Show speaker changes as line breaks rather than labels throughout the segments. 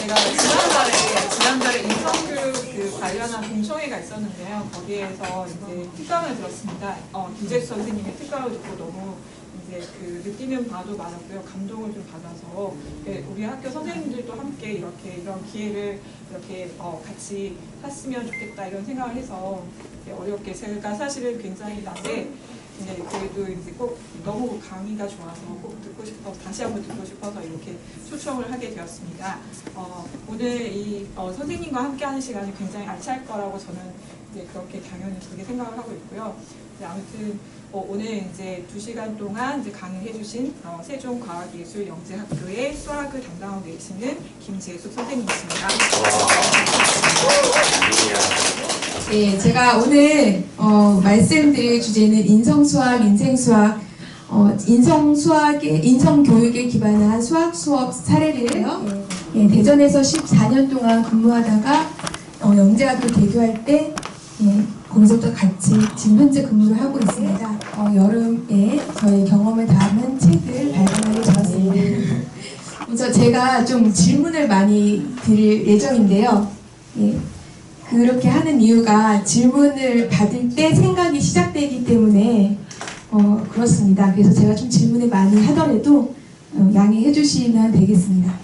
제가 지난달에 인성교육 관련한 공청회가 있었는데요. 거기에서 이제 특강을 들었습니다. 김재수 선생님의 특강을 듣고 너무 이제 느끼는 바도 많았고요. 감동을 좀 받아서 우리 학교 선생님들도 함께 이런 기회를 이렇게 같이 했으면 좋겠다 이런 생각을 해서 어렵게 제가 사실은 굉장히 낮에 그래도 이제 꼭 너무 강의가 좋아서 꼭 듣고 싶어서 다시 한번 듣고 싶어서 이렇게 초청을 하게 되었습니다. 오늘 이 선생님과 함께하는 시간이 굉장히 알찰 거라고 저는 이제 그렇게 당연히 그렇게 생각을 하고 있고요. 아무튼 오늘 이제 2시간 동안 이제 강의를 해주신 세종과학예술영재학교의 수학을 담당하고 계시는 김재숙 선생님이십니다.
네, 제가 오늘 말씀드릴 주제는 인성수학, 인생수학, 인성교육에 기반한 수학 수업 사례를요. 네, 대전에서 14년 동안 근무하다가 영재학교 개교할 때 거기서부터 같이 지금 현재 근무를 하고 있습니다. 여름에 저의 경험을 담은 책을 발간하게 되었습니다. 먼저 제가 좀 질문을 많이 드릴 예정인데요. 그렇게 하는 이유가 질문을 받을 때 생각이 시작되기 때문에 그렇습니다. 그래서 제가 좀 질문을 많이 하더라도 양해해 주시면 되겠습니다.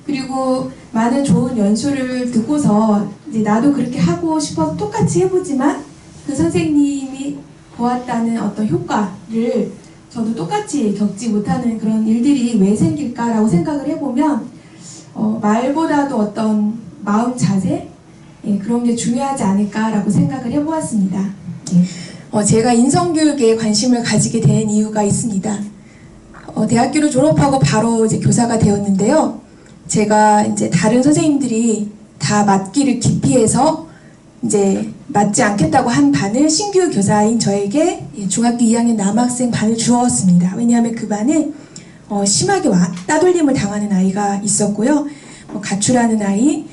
그리고 많은 좋은 연수를 듣고서 이제 나도 그렇게 하고 싶어서 똑같이 해보지만 그 선생님이 보았다는 어떤 효과를 저도 똑같이 겪지 못하는 그런 일들이 왜 생길까라고 생각을 해보면 말보다도 어떤 마음 자세 그런 게 중요하지 않을까라고 생각을 해보았습니다. 제가 인성교육에 관심을 가지게 된 이유가 있습니다. 대학교를 졸업하고 바로 이제 교사가 되었는데요. 제가 이제 다른 선생님들이 다 맡기를 기피해서 이제 맡지 않겠다고 한 반을 신규 교사인 저에게 중학교 2학년 남학생 반을 주었습니다. 왜냐하면 그 반에 심하게 따돌림을 당하는 아이가 있었고요. 가출하는 아이,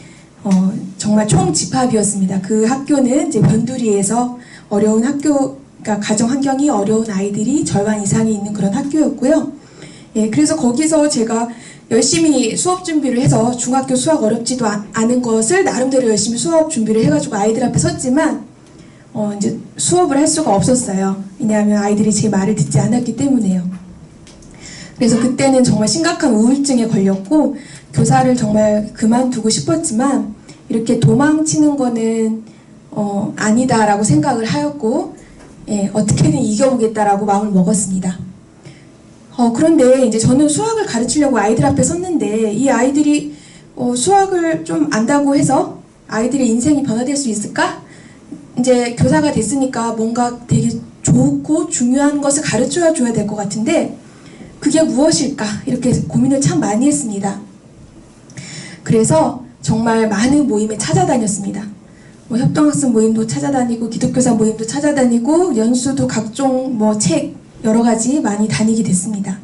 정말 총집합이었습니다. 그 학교는 이제 변두리에서 어려운 학교, 그러니까 가정 환경이 어려운 아이들이 절반 이상이 있는 그런 학교였고요. 그래서 거기서 제가 열심히 수업 준비를 해서 중학교 수학 어렵지도 않은 것을 나름대로 열심히 수업 준비를 해가지고 아이들 앞에 섰지만 이제 수업을 할 수가 없었어요. 왜냐하면 아이들이 제 말을 듣지 않았기 때문에요. 그래서 그때는 정말 심각한 우울증에 걸렸고 교사를 정말 그만두고 싶었지만 이렇게 도망치는 거는 아니다라고 생각을 하였고 어떻게든 이겨보겠다라고 마음을 먹었습니다. 그런데 이제 저는 수학을 가르치려고 아이들 앞에 섰는데 이 아이들이 수학을 좀 안다고 해서 아이들의 인생이 변화될 수 있을까? 이제 교사가 됐으니까 뭔가 되게 좋고 중요한 것을 가르쳐 줘야 될 것 같은데 그게 무엇일까? 이렇게 고민을 참 많이 했습니다. 그래서 정말 많은 모임에 찾아다녔습니다. 협동학습 모임도 찾아다니고 기독교사 모임도 찾아다니고 연수도 각종 책 여러 가지 많이 다니게 됐습니다.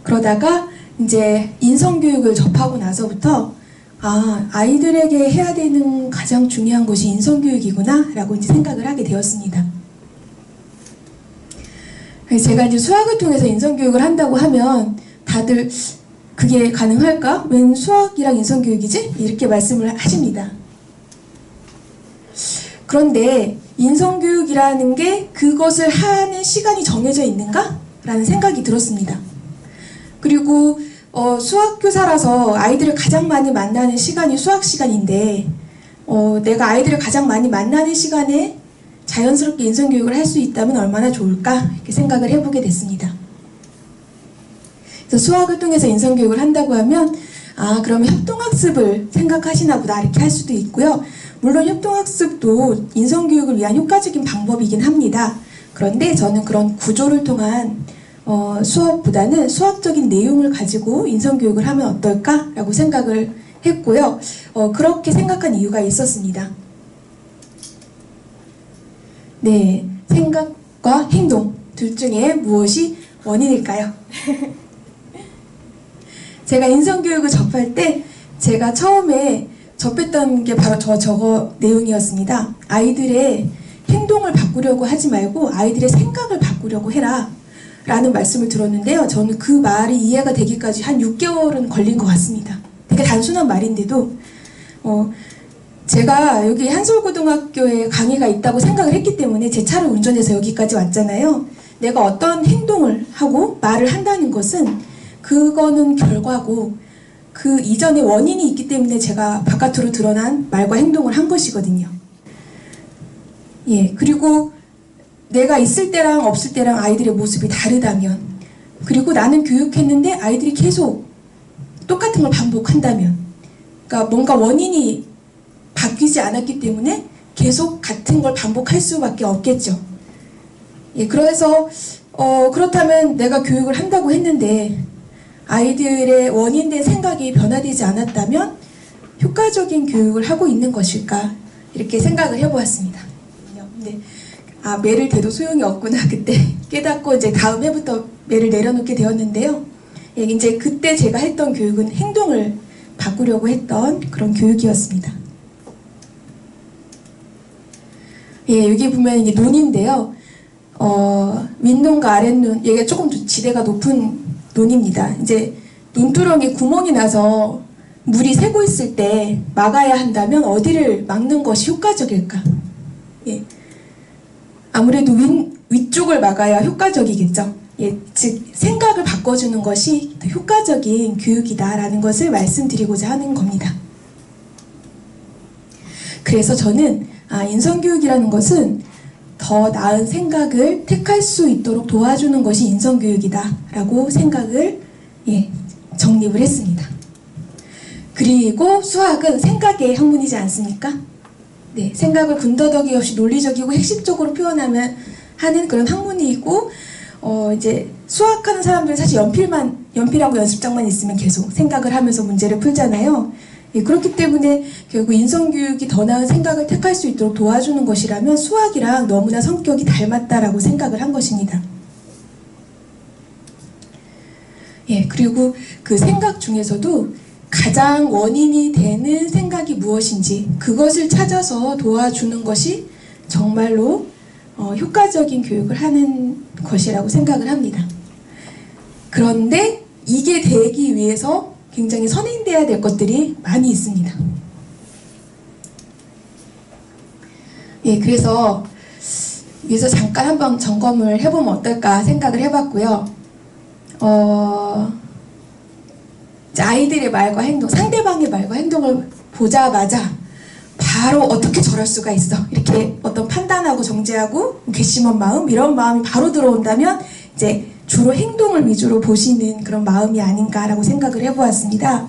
그러다가 이제 인성교육을 접하고 나서부터 아이들에게 해야 되는 가장 중요한 것이 인성교육이구나 라고 이제 생각을 하게 되었습니다. 제가 이제 수학을 통해서 인성교육을 한다고 하면 다들 그게 가능할까? 웬 수학이랑 인성교육이지? 이렇게 말씀을 하십니다. 그런데 인성교육이라는 게 그것을 하는 시간이 정해져 있는가? 라는 생각이 들었습니다. 그리고 수학교사라서 아이들을 가장 많이 만나는 시간이 수학 시간인데 내가 아이들을 가장 많이 만나는 시간에 자연스럽게 인성교육을 할 수 있다면 얼마나 좋을까? 이렇게 생각을 해보게 됐습니다. 그래서 수학을 통해서 인성교육을 한다고 하면 그러면 협동학습을 생각하시나 보다 이렇게 할 수도 있고요. 물론 협동학습도 인성교육을 위한 효과적인 방법이긴 합니다. 그런데 저는 그런 구조를 통한 수업보다는 수학적인 내용을 가지고 인성교육을 하면 어떨까라고 생각을 했고요. 그렇게 생각한 이유가 있었습니다. 네, 생각과 행동 둘 중에 무엇이 원인일까요? 제가 인성교육을 접할 때 제가 처음에 접했던 게 바로 저거 내용이었습니다. 아이들의 행동을 바꾸려고 하지 말고 아이들의 생각을 바꾸려고 해라 라는 말씀을 들었는데요. 저는 그 말이 이해가 되기까지 한 6개월은 걸린 것 같습니다. 되게 단순한 말인데도 제가 여기 한솔고등학교에 강의가 있다고 생각을 했기 때문에 제 차를 운전해서 여기까지 왔잖아요. 내가 어떤 행동을 하고 말을 한다는 것은 그거는 결과고 그 이전에 원인이 있기 때문에 제가 바깥으로 드러난 말과 행동을 한 것이거든요. 예, 그리고 내가 있을 때랑 없을 때랑 아이들의 모습이 다르다면, 그리고 나는 교육했는데 아이들이 계속 똑같은 걸 반복한다면, 그러니까 뭔가 원인이 바뀌지 않았기 때문에 계속 같은 걸 반복할 수밖에 없겠죠. 예, 그래서 그렇다면 내가 교육을 한다고 했는데 아이들의 원인된 생각이 변화되지 않았다면 효과적인 교육을 하고 있는 것일까, 이렇게 생각을 해보았습니다. 근데 매를 대도 소용이 없구나 그때 깨닫고 이제 다음 해부터 매를 내려놓게 되었는데요. 예, 이제 그때 제가 했던 교육은 행동을 바꾸려고 했던 그런 교육이었습니다. 예, 여기 보면 이게 논인데요. 윗논과 아랫논, 얘가 조금 지대가 높은 논입니다. 이제 논두렁에 구멍이 나서 물이 새고 있을 때 막아야 한다면 어디를 막는 것이 효과적일까? 예. 아무래도 위쪽을 막아야 효과적이겠죠. 예, 즉 생각을 바꿔주는 것이 더 효과적인 교육이다라는 것을 말씀드리고자 하는 겁니다. 그래서 저는 인성교육이라는 것은 더 나은 생각을 택할 수 있도록 도와주는 것이 인성교육이다라고 생각을 정립을 했습니다. 그리고 수학은 생각의 학문이지 않습니까? 네, 생각을 군더더기 없이 논리적이고 핵심적으로 표현하면 하는 그런 학문이고, 이제 수학하는 사람들은 사실 연필하고 연습장만 있으면 계속 생각을 하면서 문제를 풀잖아요. 예, 그렇기 때문에 결국 인성교육이 더 나은 생각을 택할 수 있도록 도와주는 것이라면 수학이랑 너무나 성격이 닮았다라고 생각을 한 것입니다. 예, 그리고 그 생각 중에서도 가장 원인이 되는 생각이 무엇인지 그것을 찾아서 도와주는 것이 정말로 효과적인 교육을 하는 것이라고 생각을 합니다. 그런데 이게 되기 위해서 굉장히 선행돼야 될 것들이 많이 있습니다. 예, 그래서 여기서 잠깐 한번 점검을 해보면 어떨까 생각을 해봤고요. 아이들의 말과 행동, 상대방의 말과 행동을 보자마자 바로 어떻게 저럴 수가 있어, 이렇게 어떤 판단하고 정죄하고 괘씸한 마음, 이런 마음이 바로 들어온다면 이제 주로 행동을 위주로 보시는 그런 마음이 아닌가라고 생각을 해보았습니다.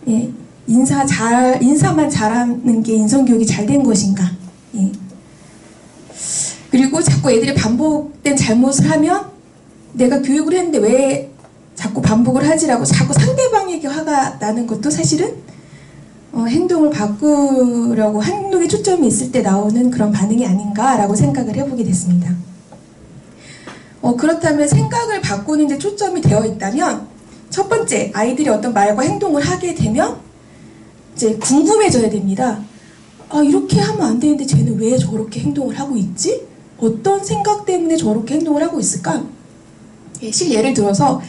예, 인사만 잘하는 게 인성교육이 잘 된 것인가? 예. 그리고 자꾸 애들이 반복된 잘못을 하면 내가 교육을 했는데 왜 자꾸 반복을 하지라고 자꾸 상대방에게 화가 나는 것도 사실은 행동을 바꾸려고 행동에 초점이 있을 때 나오는 그런 반응이 아닌가라고 생각을 해보게 됐습니다. 그렇다면 생각을 바꾸는 데 초점이 되어 있다면 첫 번째, 아이들이 어떤 말과 행동을 하게 되면 이제 궁금해져야 됩니다. 이렇게 하면 안 되는데 쟤는 왜 저렇게 행동을 하고 있지? 어떤 생각 때문에 저렇게 행동을 하고 있을까? 예, 예를 들어서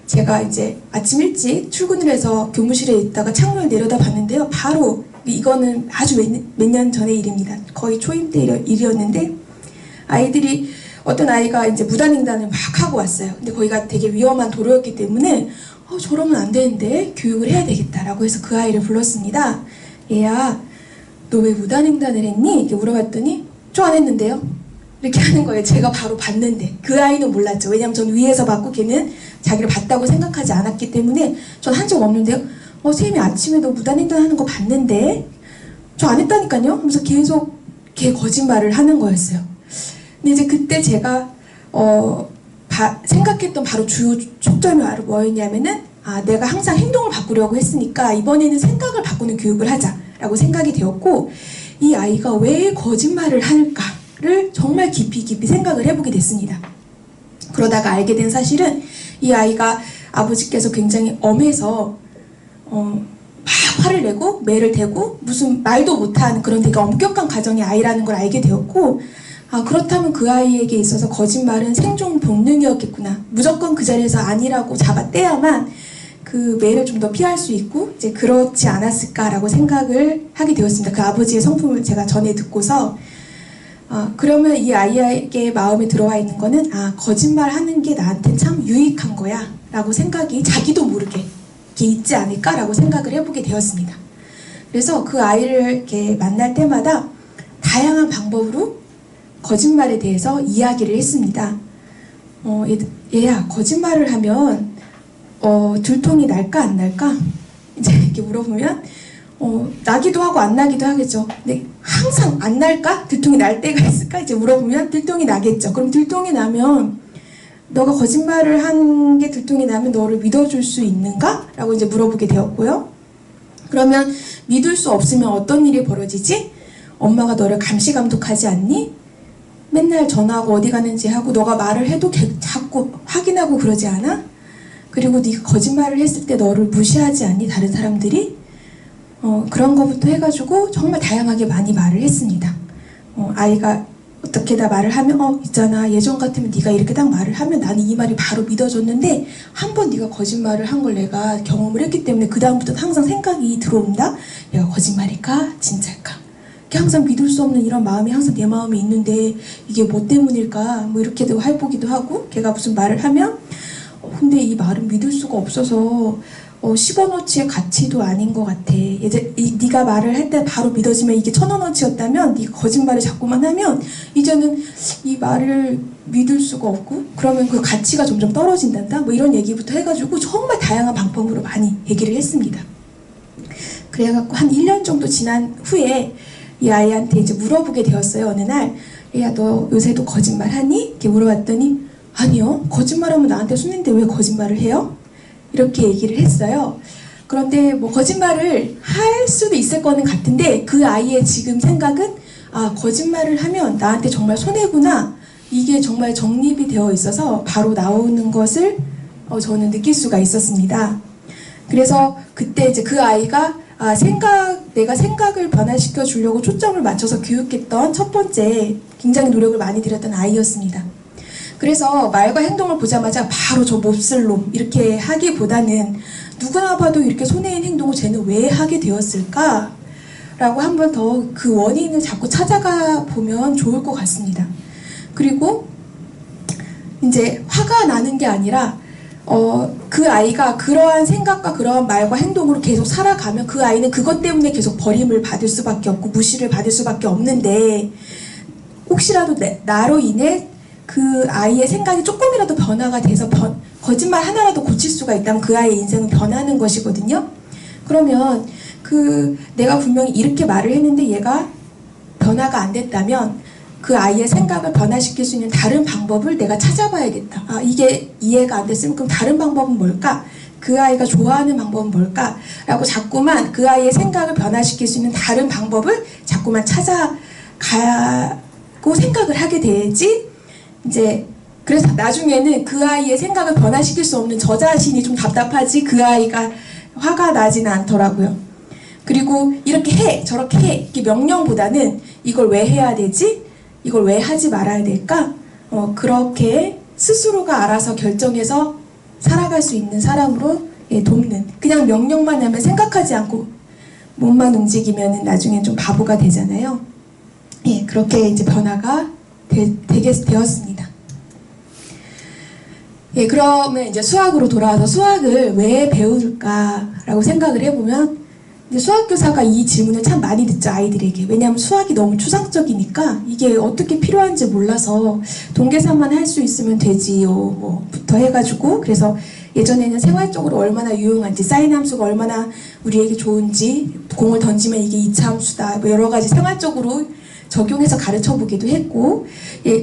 제가 이제 아침 일찍 출근을 해서 교무실에 있다가 창문을 내려다 봤는데요. 바로 이거는 아주 몇 년 전의 일입니다. 거의 초임 때 일이었는데 아이들이 어떤 아이가 이제 무단횡단을 막 하고 왔어요. 근데 거기가 되게 위험한 도로였기 때문에 저러면 안 되는데 교육을 해야 되겠다라고 해서 그 아이를 불렀습니다. 얘야, 너 왜 무단횡단을 했니? 이렇게 물어봤더니 저 안 했는데요. 이렇게 하는 거예요. 제가 바로 봤는데 그 아이는 몰랐죠. 왜냐하면 전 위에서 봤고 걔는 자기를 봤다고 생각하지 않았기 때문에 전 한 적 없는데요. 쌤이 아침에 너 무단횡단 하는 거 봤는데 저 안 했다니까요. 하면서 계속 걔 거짓말을 하는 거였어요. 근데 이제 그때 제가 생각했던 바로 주요 초점이 바로 뭐였냐면은 내가 항상 행동을 바꾸려고 했으니까 이번에는 생각을 바꾸는 교육을 하자라고 생각이 되었고, 이 아이가 왜 거짓말을 할까를 정말 깊이 생각을 해보게 됐습니다. 그러다가 알게 된 사실은 이 아이가 아버지께서 굉장히 엄해서 막 화를 내고 매를 대고 무슨 말도 못하는 그런 되게 엄격한 가정의 아이라는 걸 알게 되었고, 그렇다면 그 아이에게 있어서 거짓말은 생존 본능이었겠구나. 무조건 그 자리에서 아니라고 잡아떼야만 그 매를 좀 더 피할 수 있고 이제 그렇지 않았을까라고 생각을 하게 되었습니다. 그 아버지의 성품을 제가 전에 듣고서 그러면 이 아이에게 마음에 들어와 있는 거는 거짓말하는 게 나한테 참 유익한 거야 라고 생각이 자기도 모르게 이렇게 있지 않을까라고 생각을 해보게 되었습니다. 그래서 그 아이를 이렇게 만날 때마다 다양한 방법으로 거짓말에 대해서 이야기를 했습니다. 얘야, 거짓말을 하면 들통이 날까 안 날까? 이제 이렇게 물어보면 나기도 하고 안 나기도 하겠죠. 근데 항상 안 날까? 들통이 날 때가 있을까? 이제 물어보면 들통이 나겠죠. 그럼 들통이 나면 너가 거짓말을 한 게 들통이 나면 너를 믿어줄 수 있는가? 라고 이제 물어보게 되었고요. 그러면 믿을 수 없으면 어떤 일이 벌어지지? 엄마가 너를 감시 감독하지 않니? 맨날 전화하고 어디 가는지 하고 너가 말을 해도 자꾸 확인하고 그러지 않아? 그리고 네가 거짓말을 했을 때 너를 무시하지 않니? 다른 사람들이? 그런 거부터 해가지고 정말 다양하게 많이 말을 했습니다. 아이가 어떻게 다 말을 하면 있잖아, 예전 같으면 네가 이렇게 딱 말을 하면 나는 이 말이 바로 믿어졌는데 한 번 네가 거짓말을 한 걸 내가 경험을 했기 때문에 그 다음부터 항상 생각이 들어온다. 얘가 거짓말일까? 진짜일까? 항상 믿을 수 없는 이런 마음이 항상 내 마음에 있는데 이게 뭐 때문일까? 뭐 이렇게도 해보기도 하고 걔가 무슨 말을 하면 근데 이 말은 믿을 수가 없어서 10원어치의 가치도 아닌 것 같아. 네가 말을 할 때 바로 믿어지면 이게 1000원어치였다면 네가 거짓말을 자꾸만 하면 이제는 이 말을 믿을 수가 없고 그러면 그 가치가 점점 떨어진단다. 뭐 이런 얘기부터 해가지고 정말 다양한 방법으로 많이 얘기를 했습니다. 그래갖고 한 1년 정도 지난 후에 이 아이한테 이제 물어보게 되었어요. 어느 날, 얘야 너 요새도 거짓말 하니? 이렇게 물어봤더니 아니요. 거짓말하면 나한테 손인데 왜 거짓말을 해요? 이렇게 얘기를 했어요. 그런데 뭐 거짓말을 할 수도 있을 거는 같은데 그 아이의 지금 생각은 거짓말을 하면 나한테 정말 손해구나. 이게 정말 정립이 되어 있어서 바로 나오는 것을 저는 느낄 수가 있었습니다. 그래서 그때 이제 그 아이가 내가 생각을 변화시켜 주려고 초점을 맞춰서 교육했던 첫 번째 굉장히 노력을 많이 들였던 아이였습니다. 그래서 말과 행동을 보자마자 바로 저 몹쓸 놈 이렇게 하기보다는 누구나 봐도 이렇게 손해인 행동을 쟤는 왜 하게 되었을까? 라고 한 번 더 그 원인을 자꾸 찾아가 보면 좋을 것 같습니다. 그리고 이제 화가 나는 게 아니라 그 아이가 그러한 생각과 그러한 말과 행동으로 계속 살아가면 그 아이는 그것 때문에 계속 버림을 받을 수밖에 없고 무시를 받을 수밖에 없는데 혹시라도 나로 인해 그 아이의 생각이 조금이라도 변화가 돼서 거짓말 하나라도 고칠 수가 있다면 그 아이의 인생은 변하는 것이거든요. 그러면 내가 분명히 이렇게 말을 했는데 얘가 변화가 안 됐다면 그 아이의 생각을 변화시킬 수 있는 다른 방법을 내가 찾아봐야겠다. 이게 이해가 안 됐으면 그럼 다른 방법은 뭘까? 그 아이가 좋아하는 방법은 뭘까? 라고 자꾸만 그 아이의 생각을 변화시킬 수 있는 다른 방법을 자꾸만 찾아가고 생각을 하게 되지. 이제 그래서 나중에는 그 아이의 생각을 변화시킬 수 없는 저 자신이 좀 답답하지 그 아이가 화가 나지는 않더라고요. 그리고 이렇게 해 저렇게 해 이렇게 명령보다는 이걸 왜 해야 되지? 이걸 왜 하지 말아야 될까? 그렇게 스스로가 알아서 결정해서 살아갈 수 있는 사람으로 돕는 그냥 명령만 하면 생각하지 않고 몸만 움직이면 나중엔 좀 바보가 되잖아요. 그렇게 이제 변화가 되게 되었습니다. 그러면 이제 수학으로 돌아와서 수학을 왜 배울까라고 생각을 해보면 이제 수학교사가 이 질문을 참 많이 듣죠, 아이들에게. 왜냐하면 수학이 너무 추상적이니까 이게 어떻게 필요한지 몰라서 동계산만 할 수 있으면 되지요 부터 해가지고 그래서 예전에는 생활적으로 얼마나 유용한지 사인 함수가 얼마나 우리에게 좋은지 공을 던지면 이게 2차 함수다 뭐 여러 가지 생활적으로 적용해서 가르쳐 보기도 했고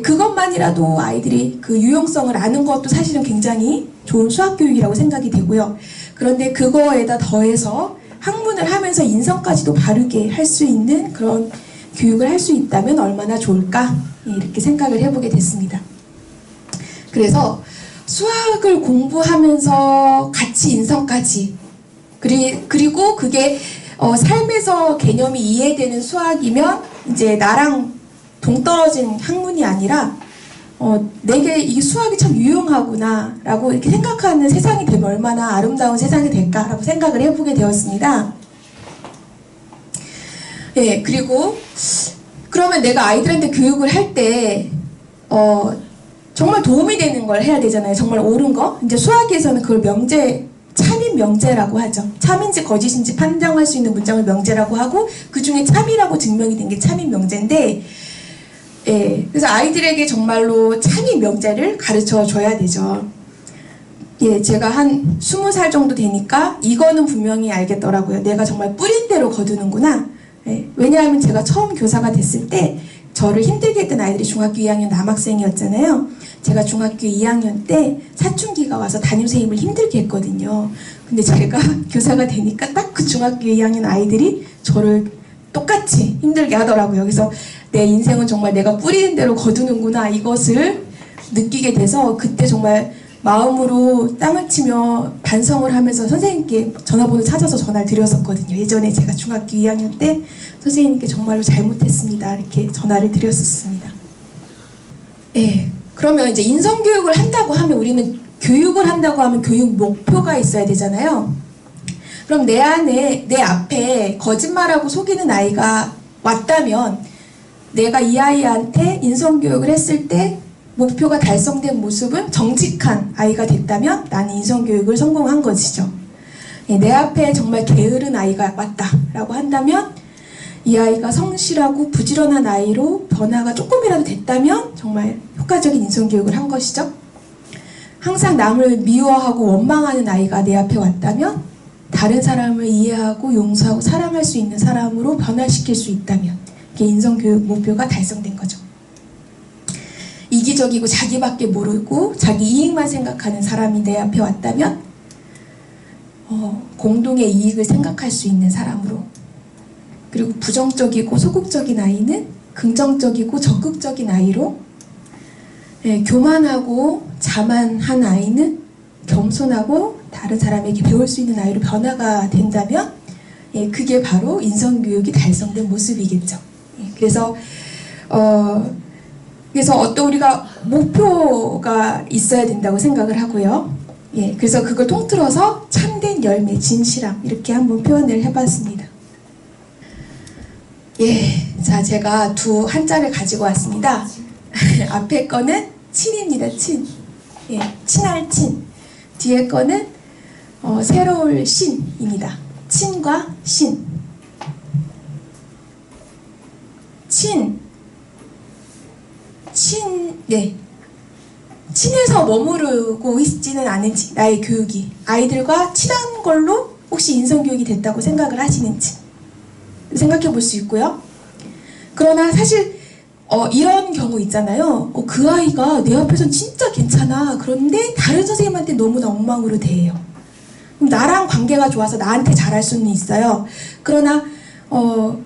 그것만이라도 아이들이 그 유용성을 아는 것도 사실은 굉장히 좋은 수학 교육이라고 생각이 되고요. 그런데 그거에다 더해서 학문을 하면서 인성까지도 바르게 할 수 있는 그런 교육을 할 수 있다면 얼마나 좋을까 이렇게 생각을 해보게 됐습니다. 그래서 수학을 공부하면서 같이 인성까지 그리고 그게 삶에서 개념이 이해되는 수학이면 이제 나랑 동떨어진 학문이 아니라 내게 이 수학이 참 유용하구나 라고 이렇게 생각하는 세상이 되면 얼마나 아름다운 세상이 될까라고 생각을 해보게 되었습니다. 예, 그리고 그러면 내가 아이들한테 교육을 할 때 정말 도움이 되는 걸 해야 되잖아요. 정말 옳은 거. 이제 수학에서는 그걸 참인 명제라고 하죠. 참인지 거짓인지 판정할 수 있는 문장을 명제라고 하고, 그 중에 참이라고 증명이 된 게 참인 명제인데, 예, 그래서 아이들에게 정말로 참인 명제를 가르쳐 줘야 되죠. 예, 제가 한 20살 정도 되니까 이거는 분명히 알겠더라고요. 내가 정말 뿌린 대로 거두는구나. 예, 왜냐하면 제가 처음 교사가 됐을 때 저를 힘들게 했던 아이들이 중학교 2학년 남학생이었잖아요. 제가 중학교 2학년 때 사춘기가 와서 담임선생님을 힘들게 했거든요. 근데 제가 교사가 되니까 딱 그 중학교 2학년 아이들이 저를 똑같이 힘들게 하더라고요. 그래서 내 인생은 정말 내가 뿌리는 대로 거두는구나, 이것을 느끼게 돼서 그때 정말 마음으로 땅을 치며 반성을 하면서 선생님께 전화번호 찾아서 전화를 드렸었거든요. 예전에 제가 중학교 2학년 때 선생님께 정말로 잘못했습니다, 이렇게 전화를 드렸었습니다. 예, 그러면 이제 인성교육을 한다고 하면, 우리는 교육을 한다고 하면 교육 목표가 있어야 되잖아요. 그럼 내 앞에 거짓말하고 속이는 아이가 왔다면, 내가 이 아이한테 인성교육을 했을 때 목표가 달성된 모습은 정직한 아이가 됐다면 나는 인성교육을 성공한 것이죠. 예, 내 앞에 정말 게으른 아이가 왔다라고 한다면, 이 아이가 성실하고 부지런한 아이로 변화가 조금이라도 됐다면 정말 효과적인 인성교육을 한 것이죠. 항상 남을 미워하고 원망하는 아이가 내 앞에 왔다면, 다른 사람을 이해하고 용서하고 사랑할 수 있는 사람으로 변화시킬 수 있다면, 이게 인성교육 목표가 달성된 거죠. 이기적이고 자기밖에 모르고 자기 이익만 생각하는 사람이 내 앞에 왔다면, 공동의 이익을 생각할 수 있는 사람으로, 그리고 부정적이고 소극적인 아이는 긍정적이고 적극적인 아이로, 예, 교만하고 자만한 아이는 겸손하고 다른 사람에게 배울 수 있는 아이로 변화가 된다면, 예, 그게 바로 인성교육이 달성된 모습이겠죠. 예, 그래서 어떤 우리가 목표가 있어야 된다고 생각을 하고요. 예, 그래서 그걸 통틀어서 참된 열매, 진실함, 이렇게 한번 표현을 해봤습니다. 예, 자, 제가 두 한자를 가지고 왔습니다. 앞에 거는 친입니다. 친. 예, 친할 친. 뒤에 거는 새로울 신입니다. 친과 신. 네. 친해서 머무르고 있지는 않은지, 나의 교육이 아이들과 친한 걸로 혹시 인성교육이 됐다고 생각을 하시는지 생각해 볼 수 있고요. 그러나 사실 이런 경우 있잖아요. 그 아이가 내 앞에선 진짜 괜찮아. 그런데 다른 선생님한테 너무나 엉망으로 대해요. 그럼 나랑 관계가 좋아서 나한테 잘할 수는 있어요. 그러나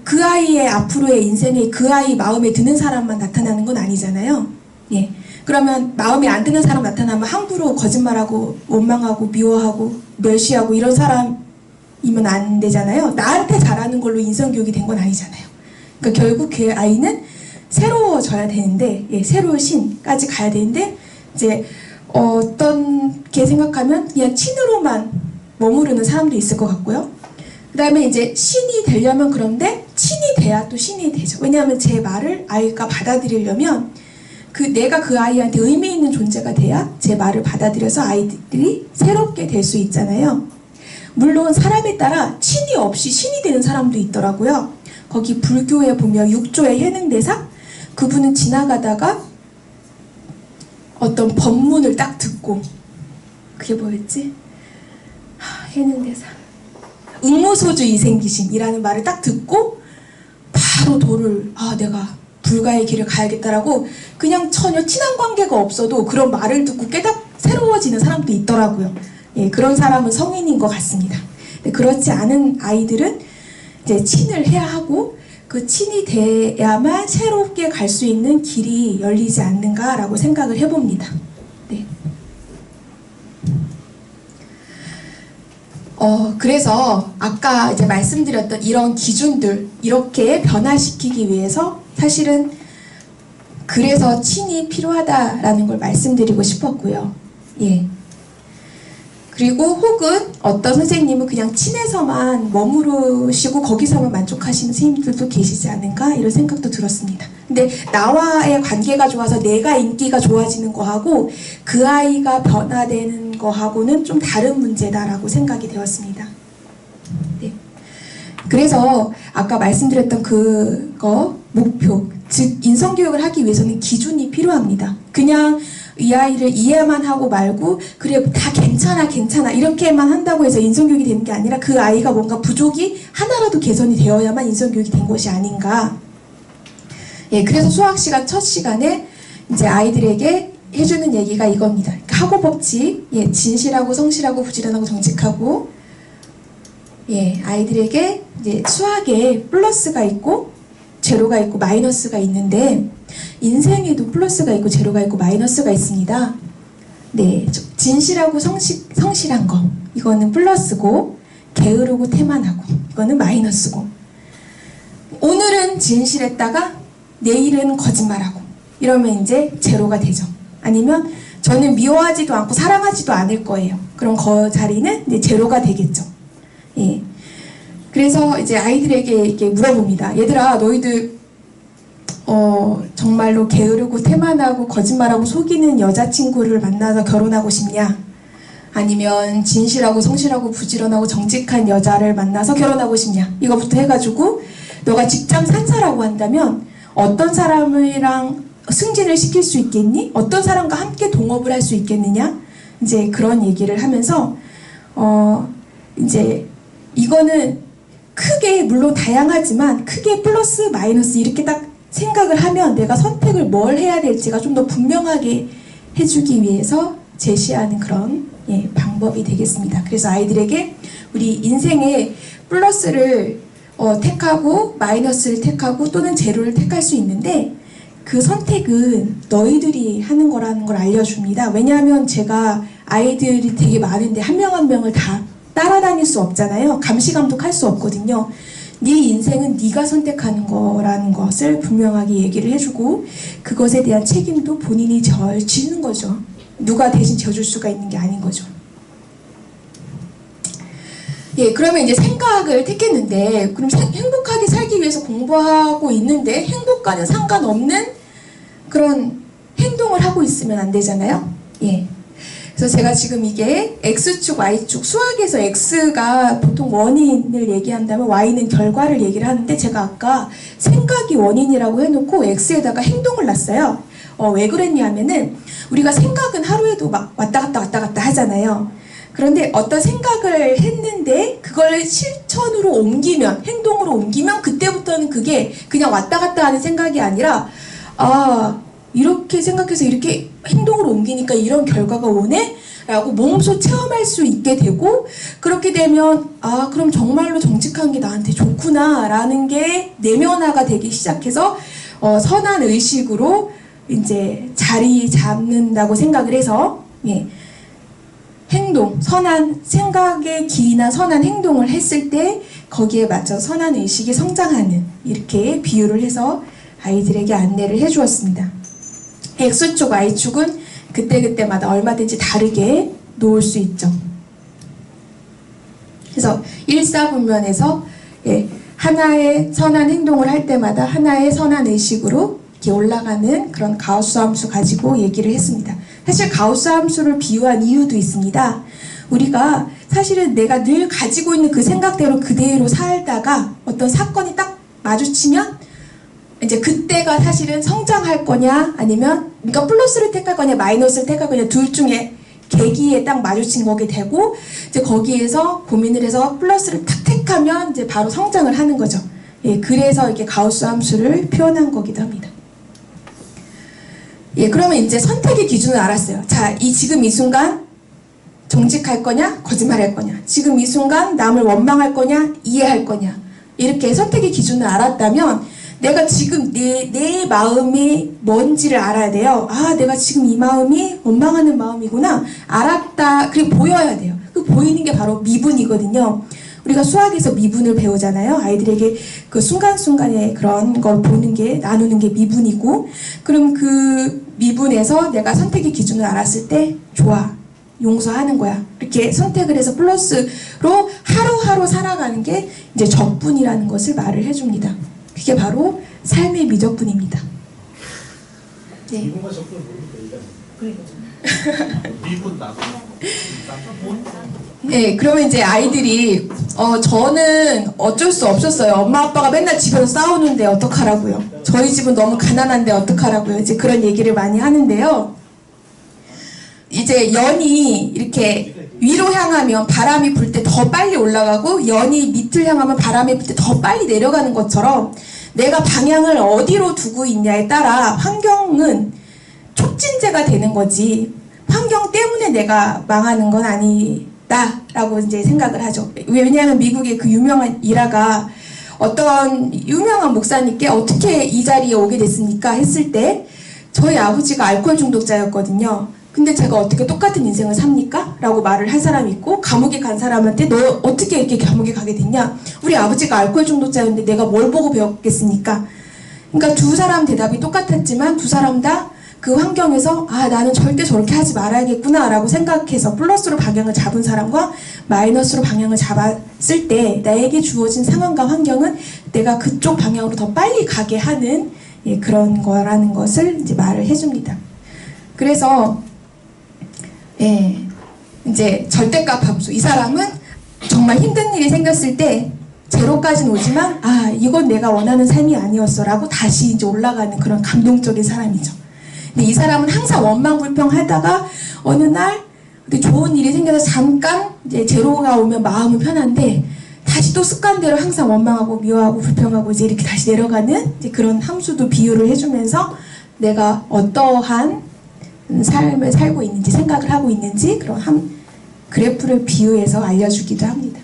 그 아이의 앞으로의 인생에 그 아이 마음에 드는 사람만 나타나는 건 아니잖아요. 예. 그러면 마음에 안 드는 사람 나타나면 함부로 거짓말하고 원망하고 미워하고 멸시하고 이런 사람이면 안 되잖아요. 나한테 잘하는 걸로 인성교육이 된 건 아니잖아요. 그러니까 결국 그 아이는 새로워져야 되는데, 예, 새로운 신까지 가야 되는데, 이제 어떤 게 생각하면 그냥 친으로만 머무르는 사람도 있을 것 같고요. 그 다음에 이제 신이 되려면, 그런데 친이 돼야 또 신이 되죠. 왜냐하면 제 말을 아이가 받아들이려면 내가 그 아이한테 의미 있는 존재가 돼야 제 말을 받아들여서 아이들이 새롭게 될 수 있잖아요. 물론 사람에 따라 친이 없이 신이 되는 사람도 있더라고요. 거기 불교에 보면 육조의 해능대사, 그분은 지나가다가 어떤 법문을 딱 듣고, 그게 뭐였지? 해능대사, 응모소주의 생기심이라는 말을 딱 듣고 바로 도를, 내가 불가의 길을 가야겠다라고, 그냥 전혀 친한 관계가 없어도 그런 말을 듣고 새로워지는 사람도 있더라고요. 예, 그런 사람은 성인인 것 같습니다. 근데 그렇지 않은 아이들은 이제 친을 해야 하고, 그 친이 돼야만 새롭게 갈 수 있는 길이 열리지 않는가라고 생각을 해봅니다. 네. 그래서 아까 이제 말씀드렸던 이런 기준들, 이렇게 변화시키기 위해서 사실은 그래서 친이 필요하다라는 걸 말씀드리고 싶었고요. 예. 그리고 혹은 어떤 선생님은 그냥 친에서만 머무르시고 거기서만 만족하시는 선생님들도 계시지 않은가 이런 생각도 들었습니다. 근데 나와의 관계가 좋아서 내가 인기가 좋아지는 거하고 그 아이가 변화되는 거하고는 좀 다른 문제다라고 생각이 되었습니다. 네. 그래서 아까 말씀드렸던 그거 목표, 즉 인성교육을 하기 위해서는 기준이 필요합니다. 그냥 이 아이를 이해만 하고 말고 그래 다 괜찮아 이렇게만 한다고 해서 인성교육이 되는 게 아니라 그 아이가 뭔가 부족이 하나라도 개선이 되어야만 인성교육이 된 것이 아닌가. 예, 그래서 수학 시간 첫 시간에 이제 아이들에게 해주는 얘기가 이겁니다. 학업 법칙, 예, 진실하고 성실하고 부지런하고 정직하고, 예, 아이들에게 이제 수학에 플러스가 있고 제로가 있고 마이너스가 있는데 인생에도 플러스가 있고 제로가 있고 마이너스가 있습니다. 네, 진실하고 성실한 거 이거는 플러스고 게으르고 태만하고 이거는 마이너스고 오늘은 진실했다가 내일은 거짓말하고 이러면 이제 제로가 되죠. 아니면 저는 미워하지도 않고 사랑하지도 않을 거예요. 그럼 그 자리는 이제 제로가 되겠죠. 예. 그래서 이제 아이들에게 이렇게 물어봅니다. 얘들아, 너희들 정말로 게으르고 태만하고 거짓말하고 속이는 여자친구를 만나서 결혼하고 싶냐? 아니면 진실하고 성실하고 부지런하고 정직한 여자를 만나서 결혼하고 싶냐? 이거부터 해가지고 너가 직장 상사라고 한다면 어떤 사람이랑 승진을 시킬 수 있겠니? 어떤 사람과 함께 동업을 할 수 있겠느냐? 이제 그런 얘기를 하면서 이제 이거는 크게 물론 다양하지만 크게 플러스 마이너스 이렇게 딱 생각을 하면 내가 선택을 뭘 해야 될지가 좀 더 분명하게 해주기 위해서 제시하는 그런 방법이 되겠습니다. 그래서 아이들에게 우리 인생에 플러스를 택하고 마이너스를 택하고 또는 제로를 택할 수 있는데 그 선택은 너희들이 하는 거라는 걸 알려줍니다. 왜냐하면 제가 아이들이 되게 많은데 한 명 한 명을 다 따라다닐 수 없잖아요. 감시감독할 수 없거든요. 네 인생은 네가 선택하는 거라는 것을 분명하게 얘기를 해주고 그것에 대한 책임도 본인이 지는 거죠. 누가 대신 져줄 수가 있는 게 아닌 거죠. 예, 그러면 이제 생각을 택했는데 그럼 행복하게 살기 위해서 공부하고 있는데 행복과는 상관없는 그런 행동을 하고 있으면 안 되잖아요. 예. 그래서 제가 지금 이게 X축, Y축, 수학에서 X가 보통 원인을 얘기한다면 Y는 결과를 얘기를 하는데 제가 아까 생각이 원인이라고 해놓고 X에다가 행동을 놨어요. 왜 그랬냐면은 우리가 생각은 하루에도 막 왔다 갔다 하잖아요. 그런데 어떤 생각을 했는데 그걸 실천으로 옮기면, 행동으로 옮기면 그때부터는 그게 그냥 왔다 갔다 하는 생각이 아니라 이렇게 생각해서 이렇게 행동으로 옮기니까 이런 결과가 오네? 라고 몸소 체험할 수 있게 되고 그렇게 되면 그럼 정말로 정직한 게 나한테 좋구나 라는 게 내면화가 되기 시작해서 선한 의식으로 이제 자리 잡는다고 생각을 해서 행동, 선한 생각에 기인한 선한 행동을 했을 때 거기에 맞춰 선한 의식이 성장하는 이렇게 비유를 해서 아이들에게 안내를 해주었습니다. X축, Y축은 그때그때마다 얼마든지 다르게 놓을 수 있죠. 그래서 일사분면에서 하나의 선한 행동을 할 때마다 하나의 선한 의식으로 이렇게 올라가는 그런 가우스 함수 가지고 얘기를 했습니다. 사실 가우스 함수를 비유한 이유도 있습니다. 우리가 사실은 내가 늘 가지고 있는 그 생각대로 그대로 살다가 어떤 사건이 딱 마주치면 이제 그때가 사실은 성장할 거냐 아니면 그러니까 플러스를 택할 거냐 마이너스를 택할 거냐 둘 중에 계기에 딱 마주친 거게 되고 이제 거기에서 고민을 해서 플러스를 탁 택하면 이제 바로 성장을 하는 거죠. 그래서 이렇게 가우스 함수를 표현한 거기도 합니다. 그러면 이제 선택의 기준을 알았어요. 자, 지금 이 순간 정직할 거냐 거짓말할 거냐 지금 이 순간 남을 원망할 거냐 이해할 거냐 이렇게 선택의 기준을 알았다면 내가 지금 내 마음이 뭔지를 알아야 돼요. 내가 지금 이 마음이 원망하는 마음이구나. 알았다. 그리고 보여야 돼요. 그 보이는 게 바로 미분이거든요. 우리가 수학에서 미분을 배우잖아요. 아이들에게 그 순간순간에 그런 걸 보는 게, 나누는 게 미분이고, 그럼 그 미분에서 내가 선택의 기준을 알았을 때, 좋아, 용서하는 거야. 이렇게 선택을 해서 플러스로 하루하루 살아가는 게 이제 적분이라는 것을 말을 해줍니다. 그게 바로 삶의 미적분입니다. 네.
미분과 적분을 모르니까 미분 나분.
네, 그러면 이제 아이들이 저는 어쩔 수 없었어요. 엄마 아빠가 맨날 집에서 싸우는데 어떡하라고요. 저희 집은 너무 가난한데 어떡하라고요. 이제 그런 얘기를 많이 하는데요. 이제 연이 이렇게 위로 향하면 바람이 불 때 더 빨리 올라가고, 연이 밑을 향하면 바람이 불 때 더 빨리 내려가는 것처럼 내가 방향을 어디로 두고 있냐에 따라 환경은 촉진제가 되는 거지, 환경 때문에 내가 망하는 건 아니다라고 이제 생각을 하죠. 왜냐하면 미국의 그 유명한 일화가, 어떤 유명한 목사님께 어떻게 이 자리에 오게 됐습니까? 했을 때 저희 아버지가 알코올 중독자였거든요. 근데 제가 어떻게 똑같은 인생을 삽니까? 라고 말을 한 사람이 있고, 감옥에 간 사람한테 너 어떻게 이렇게 감옥에 가게 됐냐? 우리 아버지가 알코올 중독자였는데 내가 뭘 보고 배웠겠습니까? 그러니까 두 사람 대답이 똑같았지만 두 사람 다 그 환경에서 나는 절대 저렇게 하지 말아야겠구나 라고 생각해서 플러스로 방향을 잡은 사람과 마이너스로 방향을 잡았을 때 나에게 주어진 상황과 환경은 내가 그쪽 방향으로 더 빨리 가게 하는 그런 거라는 것을 이제 말을 해줍니다. 그래서 이제 절대값 함수, 이 사람은 정말 힘든 일이 생겼을 때 제로까지는 오지만 이건 내가 원하는 삶이 아니었어 라고 다시 이제 올라가는 그런 감동적인 사람이죠. 근데 이 사람은 항상 원망불평하다가 어느 날 좋은 일이 생겨서 잠깐 이제 제로가 오면 마음은 편한데 다시 또 습관대로 항상 원망하고 미워하고 불평하고 이제 이렇게 다시 내려가는 이제 그런 함수도 비유를 해주면서 내가 어떠한 삶을 살고 있는지, 생각을 하고 있는지 그런 그래프를 비유해서 알려주기도 합니다.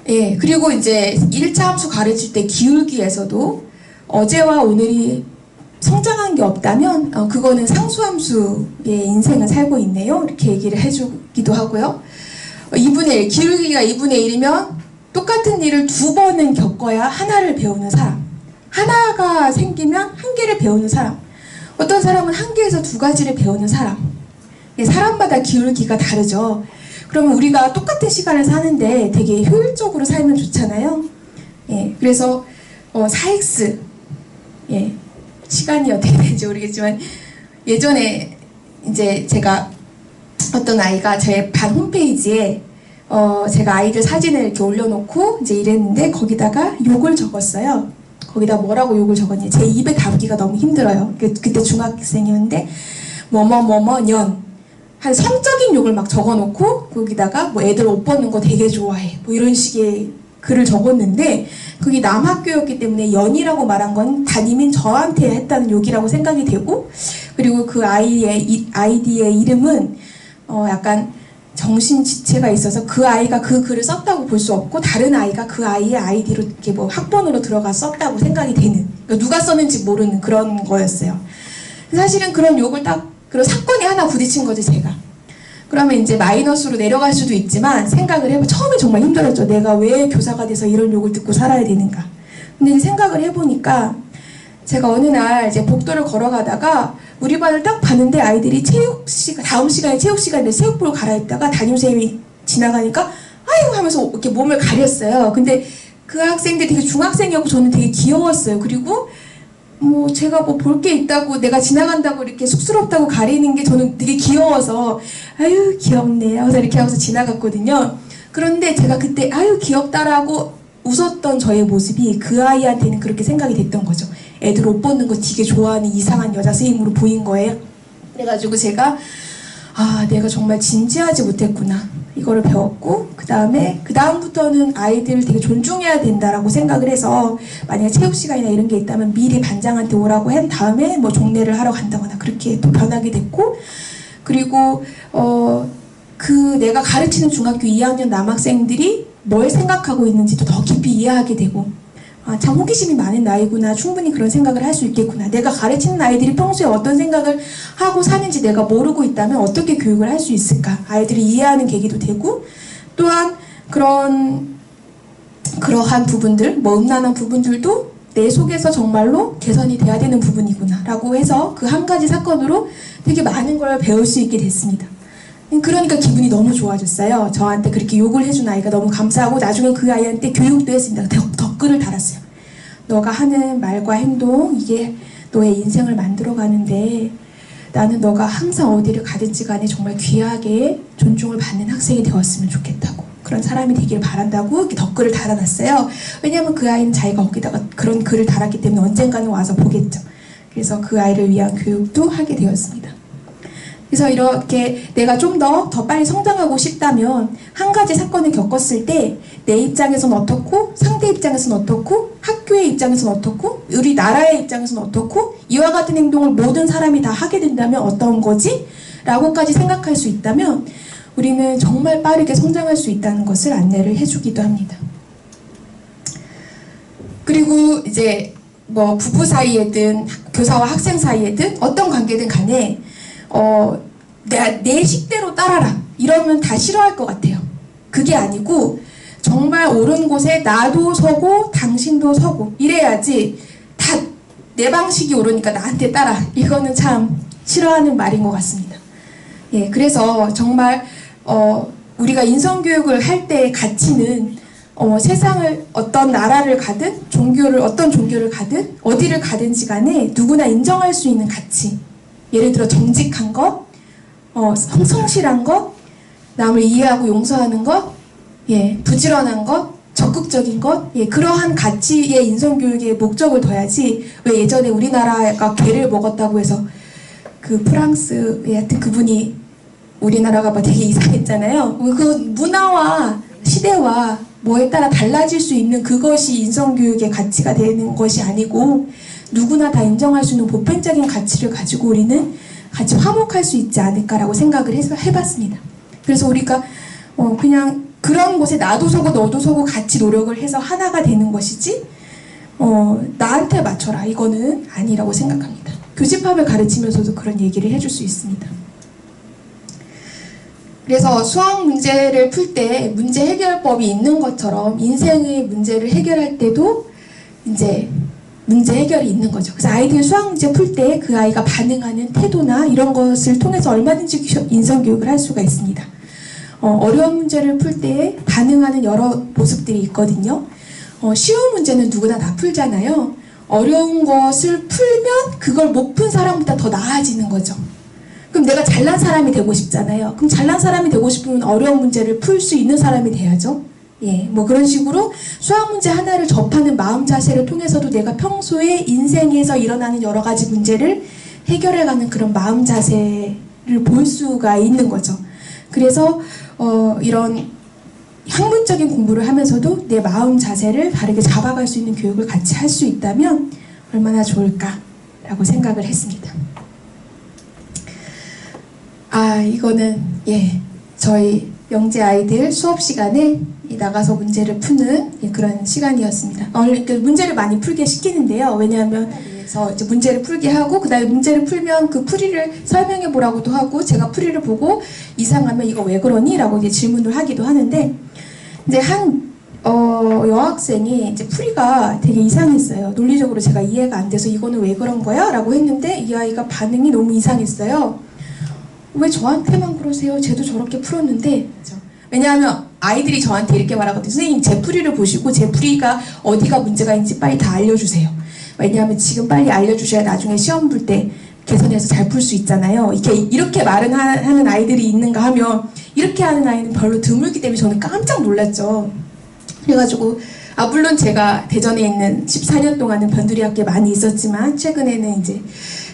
그리고 이제 1차 함수 가르칠 때 기울기에서도 어제와 오늘이 성장한 게 없다면 그거는 상수함수의 인생을 살고 있네요. 이렇게 얘기를 해주기도 하고요. 2분의 1, 기울기가 2분의 1이면 똑같은 일을 두 번은 겪어야 하나를 배우는 사람. 하나가 생기면 한 개를 배우는 사람. 어떤 사람은 한 개에서 두 가지를 배우는 사람. 사람마다 기울기가 다르죠. 그러면 우리가 똑같은 시간을 사는데 되게 효율적으로 살면 좋잖아요. 그래서 4X 시간이 어떻게 되는지 모르겠지만, 예전에 이제 제가 어떤 아이가 제 반 홈페이지에 제가 아이들 사진을 이렇게 올려놓고 이제 이랬는데 거기다가 욕을 적었어요. 거기다 뭐라고 욕을 적었냐, 제 입에 담기가 너무 힘들어요. 그때 중학생이었는데 년 한 성적인 욕을 막 적어놓고 거기다가 뭐 애들 옷 벗는 거 되게 좋아해 뭐 이런 식의 글을 적었는데, 그게 남학교였기 때문에 연이라고 말한 건 담임인 저한테 했다는 욕이라고 생각이 되고, 그리고 그 아이디의 이름은 약간 정신지체가 있어서 그 아이가 그 글을 썼다고 볼 수 없고, 다른 아이가 그 아이의 아이디로 이렇게 뭐 학번으로 들어가 썼다고 생각이 되는, 그러니까 누가 썼는지 모르는 그런 거였어요. 사실은 그런 욕을 그런 사건이 하나 부딪힌 거지, 제가. 그러면 이제 마이너스로 내려갈 수도 있지만 생각을 해보면 처음에 정말 힘들었죠. 내가 왜 교사가 돼서 이런 욕을 듣고 살아야 되는가. 근데 이제 생각을 해보니까 제가 어느 날 이제 복도를 걸어가다가 우리 반을 딱 봤는데 아이들이 다음 시간에 체육 시간인데 체육복을 갈아입다가 담임선생님이 지나가니까 아이고 하면서 이렇게 몸을 가렸어요. 근데 그 학생들이 되게 중학생이었고 저는 되게 귀여웠어요. 그리고 뭐 제가 뭐 볼 게 있다고 내가 지나간다고 이렇게 쑥스럽다고 가리는 게 저는 되게 귀여워서 아유 귀엽네 하면서 이렇게 하면서 지나갔거든요. 그런데 제가 그때 아유 귀엽다라고 웃었던 저의 모습이 그 아이한테는 그렇게 생각이 됐던 거죠. 애들 옷 벗는 거 되게 좋아하는 이상한 여자 선생님으로 보인 거예요. 그래가지고 제가 내가 정말 진지하지 못했구나, 이거를 배웠고, 그 다음부터는 아이들을 되게 존중해야 된다라고 생각을 해서, 만약에 체육 시간이나 이런 게 있다면 미리 반장한테 오라고 한 다음에 뭐 종례를 하러 간다거나 그렇게 또 변하게 됐고, 그리고 내가 가르치는 중학교 2학년 남학생들이 뭘 생각하고 있는지도 더 깊이 이해하게 되고, 아, 참 호기심이 많은 나이구나. 충분히 그런 생각을 할 수 있겠구나. 내가 가르치는 아이들이 평소에 어떤 생각을 하고 사는지 내가 모르고 있다면 어떻게 교육을 할 수 있을까? 아이들이 이해하는 계기도 되고, 또한 그러한 부분들, 뭐 음란한 부분들도 내 속에서 정말로 개선이 돼야 되는 부분이구나 라고 해서 그 한 가지 사건으로 되게 많은 걸 배울 수 있게 됐습니다. 그러니까 기분이 너무 좋아졌어요. 저한테 그렇게 욕을 해준 아이가 너무 감사하고, 나중에 그 아이한테 교육도 했습니다. 댓글을 달았어요. 너가 하는 말과 행동, 이게 너의 인생을 만들어 가는데 나는 너가 항상 어디를 가든지 간에 정말 귀하게 존중을 받는 학생이 되었으면 좋겠다고, 그런 사람이 되길 바란다고 이렇게 댓글을 달아놨어요. 왜냐하면 그 아이는 자기가 거기다가 그런 글을 달았기 때문에 언젠가는 와서 보겠죠. 그래서 그 아이를 위한 교육도 하게 되었습니다. 그래서 이렇게 내가 좀 더 빨리 성장하고 싶다면 한 가지 사건을 겪었을 때 내 입장에서는 어떻고, 상대 입장에서는 어떻고, 학교의 입장에서는 어떻고, 우리 나라의 입장에서는 어떻고, 이와 같은 행동을 모든 사람이 다 하게 된다면 어떤 거지? 라고까지 생각할 수 있다면 우리는 정말 빠르게 성장할 수 있다는 것을 안내를 해주기도 합니다. 그리고 이제 뭐 부부 사이에든 교사와 학생 사이에든 어떤 관계든 간에 내 식대로 따라라 이러면 다 싫어할 것 같아요. 그게 아니고 정말 옳은 곳에 나도 서고 당신도 서고 이래야지, 다 내 방식이 옳으니까 나한테 따라, 이거는 참 싫어하는 말인 것 같습니다. 예, 그래서 정말 우리가 인성교육을 할 때의 가치는 세상을 어떤 나라를 가든 어떤 종교를 가든 어디를 가든지 간에 누구나 인정할 수 있는 가치, 예를 들어 정직한 것, 성실한 것, 남을 이해하고 용서하는 것, 예, 부지런한 것, 적극적인 것, 예, 그러한 가치의 인성교육에 목적을 둬야지. 왜 예전에 우리나라가 개를 먹었다고 해서 그 프랑스의 하여튼 그분이 우리나라가 막 되게 이상했잖아요. 그 문화와 시대와 뭐에 따라 달라질 수 있는 그것이 인성교육의 가치가 되는 것이 아니고, 누구나 다 인정할 수 있는 보편적인 가치를 가지고 우리는 같이 화목할 수 있지 않을까라고 생각을 해봤습니다. 그래서 우리가 그냥 그런 곳에 나도 서고 너도 서고 같이 노력을 해서 하나가 되는 것이지, 나한테 맞춰라 이거는 아니라고 생각합니다. 교집합을 가르치면서도 그런 얘기를 해줄 수 있습니다. 그래서 수학 문제를 풀 때 문제 해결법이 있는 것처럼 인생의 문제를 해결할 때도 이제 문제 해결이 있는 거죠. 그래서 아이들 수학 문제 풀 때 그 아이가 반응하는 태도나 이런 것을 통해서 얼마든지 인성교육을 할 수가 있습니다. 어려운 문제를 풀 때 반응하는 여러 모습들이 있거든요. 쉬운 문제는 누구나 다 풀잖아요. 어려운 것을 풀면 그걸 못 푼 사람보다 더 나아지는 거죠. 그럼 내가 잘난 사람이 되고 싶잖아요. 그럼 잘난 사람이 되고 싶으면 어려운 문제를 풀 수 있는 사람이 돼야죠. 예, 뭐 그런 식으로 수학 문제 하나를 접하는 마음 자세를 통해서도 내가 평소에 인생에서 일어나는 여러 가지 문제를 해결해가는 그런 마음 자세를 볼 수가 있는 거죠. 그래서 이런 학문적인 공부를 하면서도 내 마음 자세를 바르게 잡아갈 수 있는 교육을 같이 할 수 있다면 얼마나 좋을까라고 생각을 했습니다. 이거는 저희 영재 아이들 수업 시간에 나가서 문제를 푸는 그런 시간이었습니다. 문제를 많이 풀게 시키는데요. 왜냐하면 그래서 이제 문제를 풀게 하고 그다음에 문제를 풀면 그 풀이를 설명해 보라고도 하고, 제가 풀이를 보고 이상하면 이거 왜 그러니? 라고 이제 질문을 하기도 하는데, 이제 한 여학생이 이제 풀이가 되게 이상했어요. 논리적으로 제가 이해가 안 돼서 이거는 왜 그런 거야? 라고 했는데 이 아이가 반응이 너무 이상했어요. 왜 저한테만 그러세요? 쟤도 저렇게 풀었는데. 왜냐하면 아이들이 저한테 이렇게 말하거든요. 선생님, 제 풀이를 보시고 제 풀이가 어디가 문제가 있는지 빨리 다 알려주세요. 왜냐하면 지금 빨리 알려주셔야 나중에 시험 볼 때 개선해서 잘 풀 수 있잖아요. 이렇게 말은 하는 아이들이 있는가 하면, 이렇게 하는 아이는 별로 드물기 때문에 저는 깜짝 놀랐죠. 그래가지고 물론 제가 대전에 있는 14년 동안은 변두리 학교에 많이 있었지만 최근에는 이제,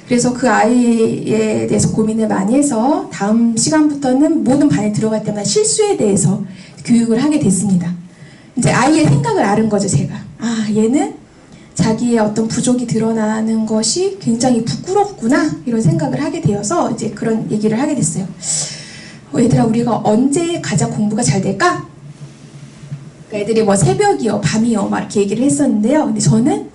그래서 그 아이에 대해서 고민을 많이 해서 다음 시간부터는 모든 반에 들어갈 때마다 실수에 대해서 교육을 하게 됐습니다. 이제 아이의 생각을 아는 거죠, 제가. 얘는 자기의 어떤 부족이 드러나는 것이 굉장히 부끄럽구나, 이런 생각을 하게 되어서 이제 그런 얘기를 하게 됐어요. 얘들아, 우리가 언제 가장 공부가 잘 될까? 애들이 뭐 새벽이요, 밤이요, 막 이렇게 얘기를 했었는데요. 근데 저는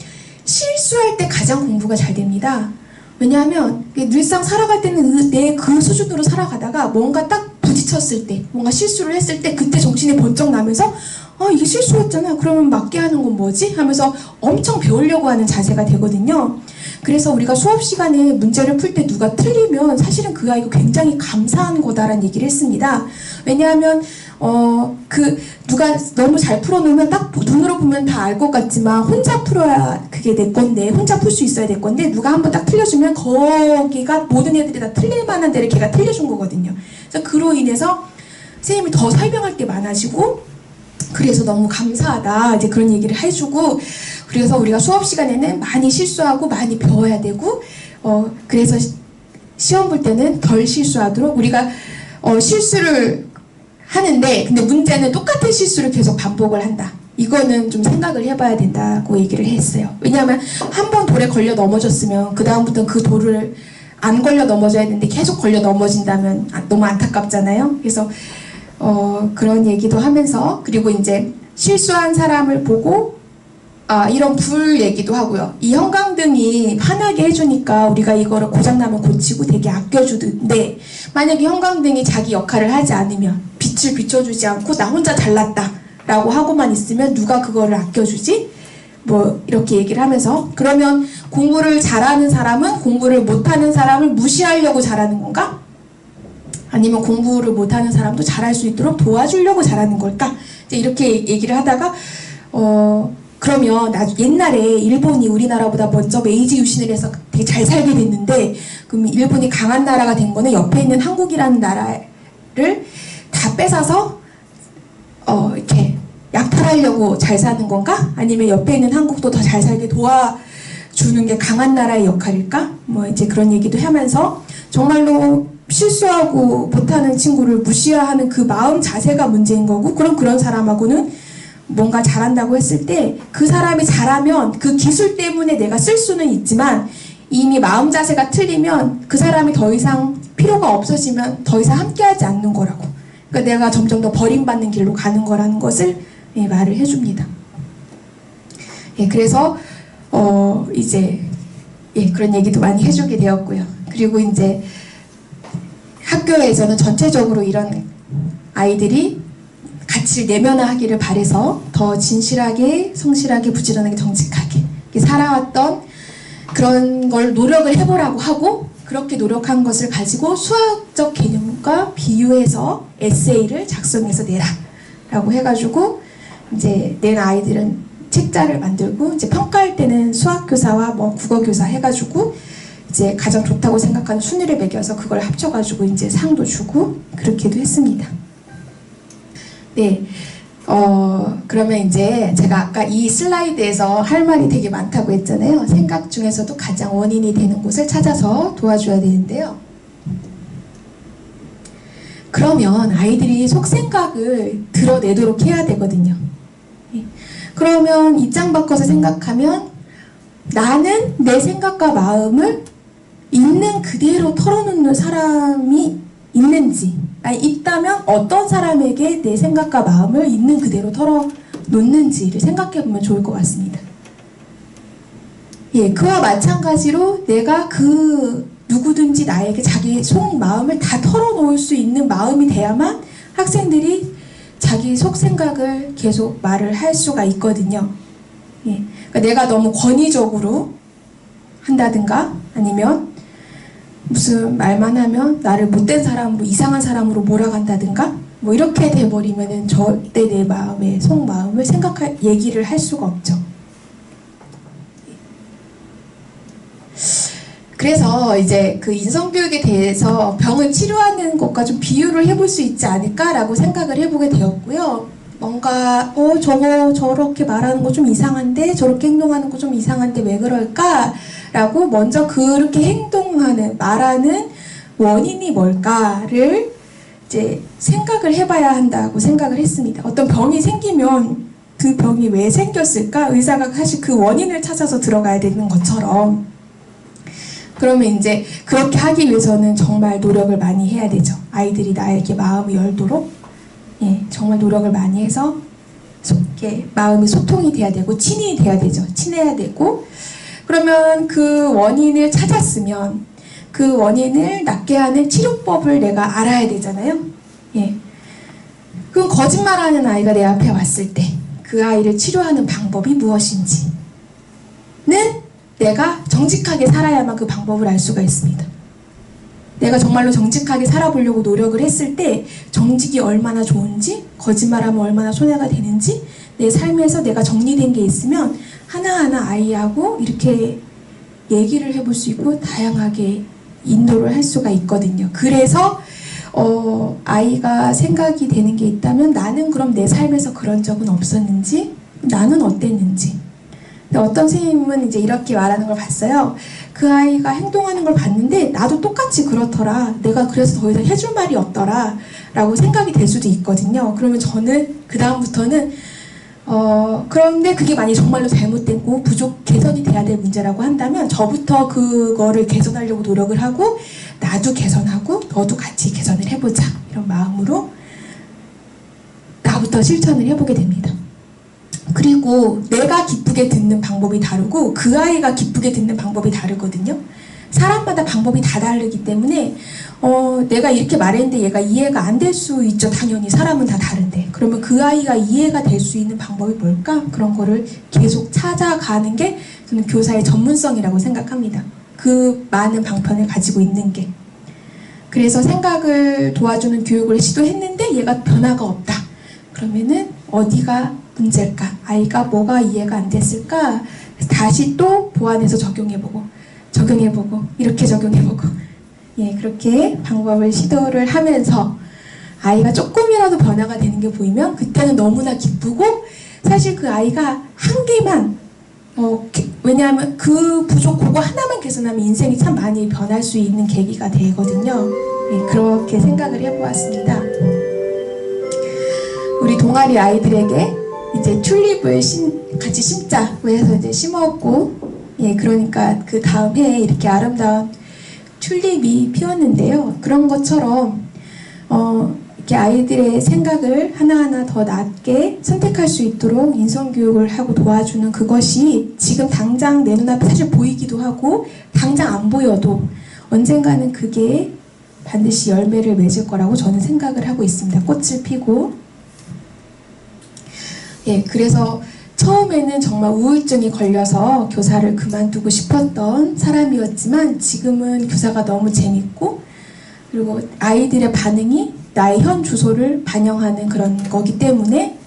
실수할 때 가장 공부가 잘 됩니다. 왜냐하면 늘상 살아갈 때는 내 그 수준으로 살아가다가 뭔가 딱 부딪혔을 때, 뭔가 실수를 했을 때 그때 정신이 번쩍 나면서 이게 실수였잖아. 그러면 맞게 하는 건 뭐지? 하면서 엄청 배우려고 하는 자세가 되거든요. 그래서 우리가 수업 시간에 문제를 풀 때 누가 틀리면 사실은 그 아이가 굉장히 감사한 거다라는 얘기를 했습니다. 왜냐하면 누가 너무 잘 풀어놓으면 딱 눈으로 보면 다 알 것 같지만 혼자 풀어야 그게 내 건데, 혼자 풀 수 있어야 될 건데, 누가 한번 딱 틀려주면 거기가 모든 애들이 다 틀릴 만한 데를 걔가 틀려준 거거든요. 그래서 그로 인해서 선생님이 더 설명할 게 많아지고, 그래서 너무 감사하다 이제 그런 얘기를 해주고, 그래서 우리가 수업 시간에는 많이 실수하고 많이 배워야 되고, 그래서 시험 볼 때는 덜 실수하도록 우리가 실수를 하는데, 근데 문제는 똑같은 실수를 계속 반복을 한다. 이거는 좀 생각을 해봐야 된다고 얘기를 했어요. 왜냐하면 한 번 돌에 걸려 넘어졌으면 그 다음부터는 그 돌을 안 걸려 넘어져야 되는데 계속 걸려 넘어진다면 너무 안타깝잖아요. 그래서 그런 얘기도 하면서, 그리고 이제 실수한 사람을 보고 이런 불 얘기도 하고요. 이 형광등이 환하게 해주니까 우리가 이거를 고장나면 고치고 되게 아껴주는데, 만약에 형광등이 자기 역할을 하지 않으면, 빛을 비춰주지 않고 나 혼자 잘났다 라고 하고만 있으면 누가 그거를 아껴주지? 뭐 이렇게 얘기를 하면서, 그러면 공부를 잘하는 사람은 공부를 못하는 사람을 무시하려고 잘하는 건가? 아니면 공부를 못하는 사람도 잘할 수 있도록 도와주려고 잘하는 걸까? 이제 이렇게 얘기를 하다가 그러면 옛날에 일본이 우리나라보다 먼저 메이지 유신을 해서 되게 잘 살게 됐는데, 그럼 일본이 강한 나라가 된 거는 옆에 있는 한국이라는 나라를 다 뺏어서 이렇게 약탈하려고 잘 사는 건가? 아니면 옆에 있는 한국도 더 잘 살게 도와주는 게 강한 나라의 역할일까? 뭐 이제 그런 얘기도 하면서, 정말로 실수하고 못하는 친구를 무시하는 그 마음 자세가 문제인 거고, 그런 사람하고는 뭔가 잘한다고 했을 때 그 사람이 잘하면 그 기술 때문에 내가 쓸 수는 있지만, 이미 마음 자세가 틀리면 그 사람이 더 이상 필요가 없어지면 더 이상 함께하지 않는 거라고. 그러니까 내가 점점 더 버림받는 길로 가는 거라는 것을 말을 해줍니다. 그래서 이제 그런 얘기도 많이 해주게 되었고요. 그리고 이제 학교에서는 전체적으로 이런 아이들이 가치를 내면화하기를 바래서 더 진실하게, 성실하게, 부지런하게, 정직하게 살아왔던 그런 걸 노력을 해보라고 하고, 그렇게 노력한 것을 가지고 수학적 개념과 비유해서 에세이를 작성해서 내라 라고 해가지고 이제 낸 아이들은 책자를 만들고, 이제 평가할 때는 수학교사와 뭐 국어교사 해가지고 이제 가장 좋다고 생각하는 순위를 매겨서 그걸 합쳐가지고 이제 상도 주고 그렇게도 했습니다. 네. 그러면 이제 제가 아까 이 슬라이드에서 할 말이 되게 많다고 했잖아요. 생각 중에서도 가장 원인이 되는 곳을 찾아서 도와줘야 되는데요. 그러면 아이들이 속생각을 드러내도록 해야 되거든요. 그러면 입장 바꿔서 생각하면, 나는 내 생각과 마음을 있는 그대로 털어놓는 사람이 있는지, 아니 있다면 어떤 사람에게 내 생각과 마음을 있는 그대로 털어놓는지를 생각해보면 좋을 것 같습니다. 그와 마찬가지로 내가 그 누구든지 나에게 자기 속마음을 다 털어놓을 수 있는 마음이 돼야만 학생들이 자기 속생각을 계속 말을 할 수가 있거든요. 그러니까 내가 너무 권위적으로 한다든가, 아니면 무슨 말만 하면 나를 못된 사람으로, 이상한 사람으로 몰아간다든가, 뭐 이렇게 돼버리면은 절대 내 마음의 속마음을 얘기를 할 수가 없죠. 그래서 이제 그 인성교육에 대해서 병을 치료하는 것과 좀 비유를 해볼 수 있지 않을까라고 생각을 해보게 되었고요. 뭔가 저거 저렇게 말하는 거 좀 이상한데, 저렇게 행동하는 거 좀 이상한데 왜 그럴까? 라고 먼저 그렇게 행동하는, 말하는 원인이 뭘까를 이제 생각을 해봐야 한다고 생각을 했습니다. 어떤 병이 생기면 그 병이 왜 생겼을까? 의사가 사실 그 원인을 찾아서 들어가야 되는 것처럼, 그러면 이제 그렇게 하기 위해서는 정말 노력을 많이 해야 되죠. 아이들이 나에게 마음을 열도록 정말 노력을 많이 해서 이렇게 마음이 소통이 돼야 되고 친인이 돼야 되죠. 친해야 되고 그러면 그 원인을 찾았으면 그 원인을 낫게 하는 치료법을 내가 알아야 되잖아요. 예. 그럼 거짓말하는 아이가 내 앞에 왔을 때 그 아이를 치료하는 방법이 무엇인지는 내가 정직하게 살아야만 그 방법을 알 수가 있습니다. 내가 정말로 정직하게 살아보려고 노력을 했을 때 정직이 얼마나 좋은지, 거짓말하면 얼마나 손해가 되는지 내 삶에서 내가 정리된 게 있으면 하나하나 아이하고 이렇게 얘기를 해볼 수 있고 다양하게 인도를 할 수가 있거든요. 그래서 아이가 생각이 되는 게 있다면 나는 그럼 내 삶에서 그런 적은 없었는지, 나는 어땠는지. 근데 어떤 선생님은 이제 이렇게 말하는 걸 봤어요. 그 아이가 행동하는 걸 봤는데 나도 똑같이 그렇더라. 내가 그래서 더 이상 해줄 말이 없더라. 라고 생각이 될 수도 있거든요. 그러면 저는 그 다음부터는 그런데 그게 만약에 정말로 잘못되고 개선이 돼야 될 문제라고 한다면 저부터 그거를 개선하려고 노력을 하고 나도 개선하고 너도 같이 개선을 해보자 이런 마음으로 나부터 실천을 해보게 됩니다. 그리고 내가 기쁘게 듣는 방법이 다르고 그 아이가 기쁘게 듣는 방법이 다르거든요. 사람마다 방법이 다 다르기 때문에 내가 이렇게 말했는데 얘가 이해가 안 될 수 있죠. 당연히 사람은 다 다른데 그러면 그 아이가 이해가 될 수 있는 방법이 뭘까? 그런 거를 계속 찾아가는 게 저는 교사의 전문성이라고 생각합니다. 그 많은 방편을 가지고 있는 게. 그래서 생각을 도와주는 교육을 시도했는데 얘가 변화가 없다. 그러면은 어디가 문제일까? 아이가 뭐가 이해가 안 됐을까? 다시 또 보완해서 적용해보고 이렇게 적용해보고 예, 그렇게 방법을 시도를 하면서 아이가 조금이라도 변화가 되는 게 보이면 그때는 너무나 기쁘고 사실 그 아이가 한 개만 왜냐하면 그 부족 그거 하나만 개선하면 인생이 참 많이 변할 수 있는 계기가 되거든요. 예, 그렇게 생각을 해보았습니다. 우리 동아리 아이들에게 이제 튤립을 같이 심자고 해서 이제 심었고 예, 그러니까 그 다음 해에 이렇게 아름다운 튤립이 피었는데요. 그런 것처럼 이렇게 아이들의 생각을 하나하나 더 낮게 선택할 수 있도록 인성교육을 하고 도와주는 그것이 지금 당장 내 눈앞에 사실 보이기도 하고 당장 안 보여도 언젠가는 그게 반드시 열매를 맺을 거라고 저는 생각을 하고 있습니다. 꽃을 피고 예, 그래서 처음에는 정말 우울증이 걸려서 교사를 그만두고 싶었던 사람이었지만 지금은 교사가 너무 재밌고 그리고 아이들의 반응이 나의 현 주소를 반영하는 그런 거기 때문에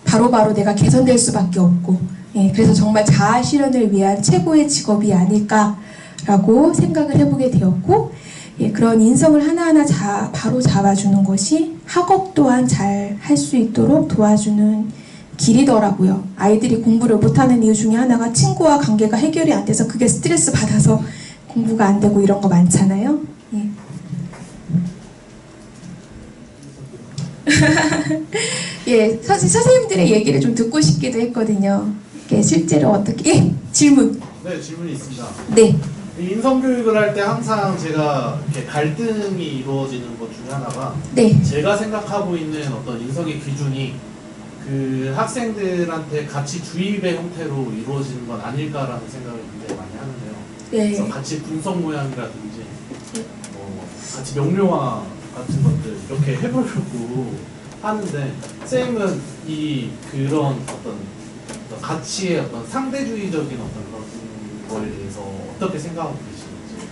바로바로 내가 개선될 수밖에 없고 예, 그래서 정말 자아 실현을 위한 최고의 직업이 아닐까라고 생각을 해보게 되었고 예, 그런 인성을 하나하나 바로 잡아주는 것이 학업 또한 잘 할 수 있도록 도와주는 길이더라고요. 아이들이 공부를 못하는 이유 중에 하나가 친구와 관계가 해결이 안 돼서 그게 스트레스 받아서 공부가 안 되고 이런 거 많잖아요. 예. 예, 사실 선생님들의 얘기를 좀 듣고 싶기도 했거든요. 이게 실제로 어떻게 질문?
네, 질문이 있습니다.
네.
인성교육을 할 때 항상 제가 이렇게 갈등이 이루어지는 것 중에 하나가
네.
제가 생각하고 있는 어떤 인성의 기준이 그 학생들한테 같이 주입의 형태로 이루어지는 건 아닐까라는 생각을 굉장히 많이 하는데요.
네.
그래서 같이 분석 모양이라든지 같이 명료화 같은 것들 이렇게 해보려고 하는데 선생님은 그런 어떤 가치의 어떤 상대주의적인 어떤 그런 거에 대해서 어떻게 생각하고 계시는지.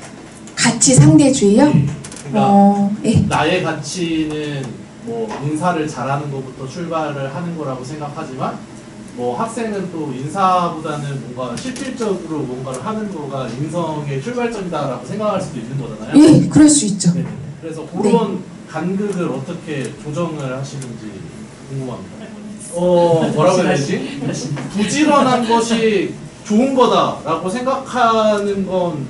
가치 상대주의요?
네. 그러니까
예.
나의 가치는 뭐 인사를 잘하는 것부터 출발을 하는 거라고 생각하지만 뭐 학생은 또 인사보다는 뭔가 실질적으로 뭔가를 하는 거가 인성의 출발점이다라고 생각할 수도 있는 거잖아요.
예, 그럴 수 있죠.
네네. 그래서 그런 간극을 어떻게 조정을 하시는지 궁금합니다. 뭐라고 해야 되지? 부지런한 것이 좋은 거다라고 생각하는 건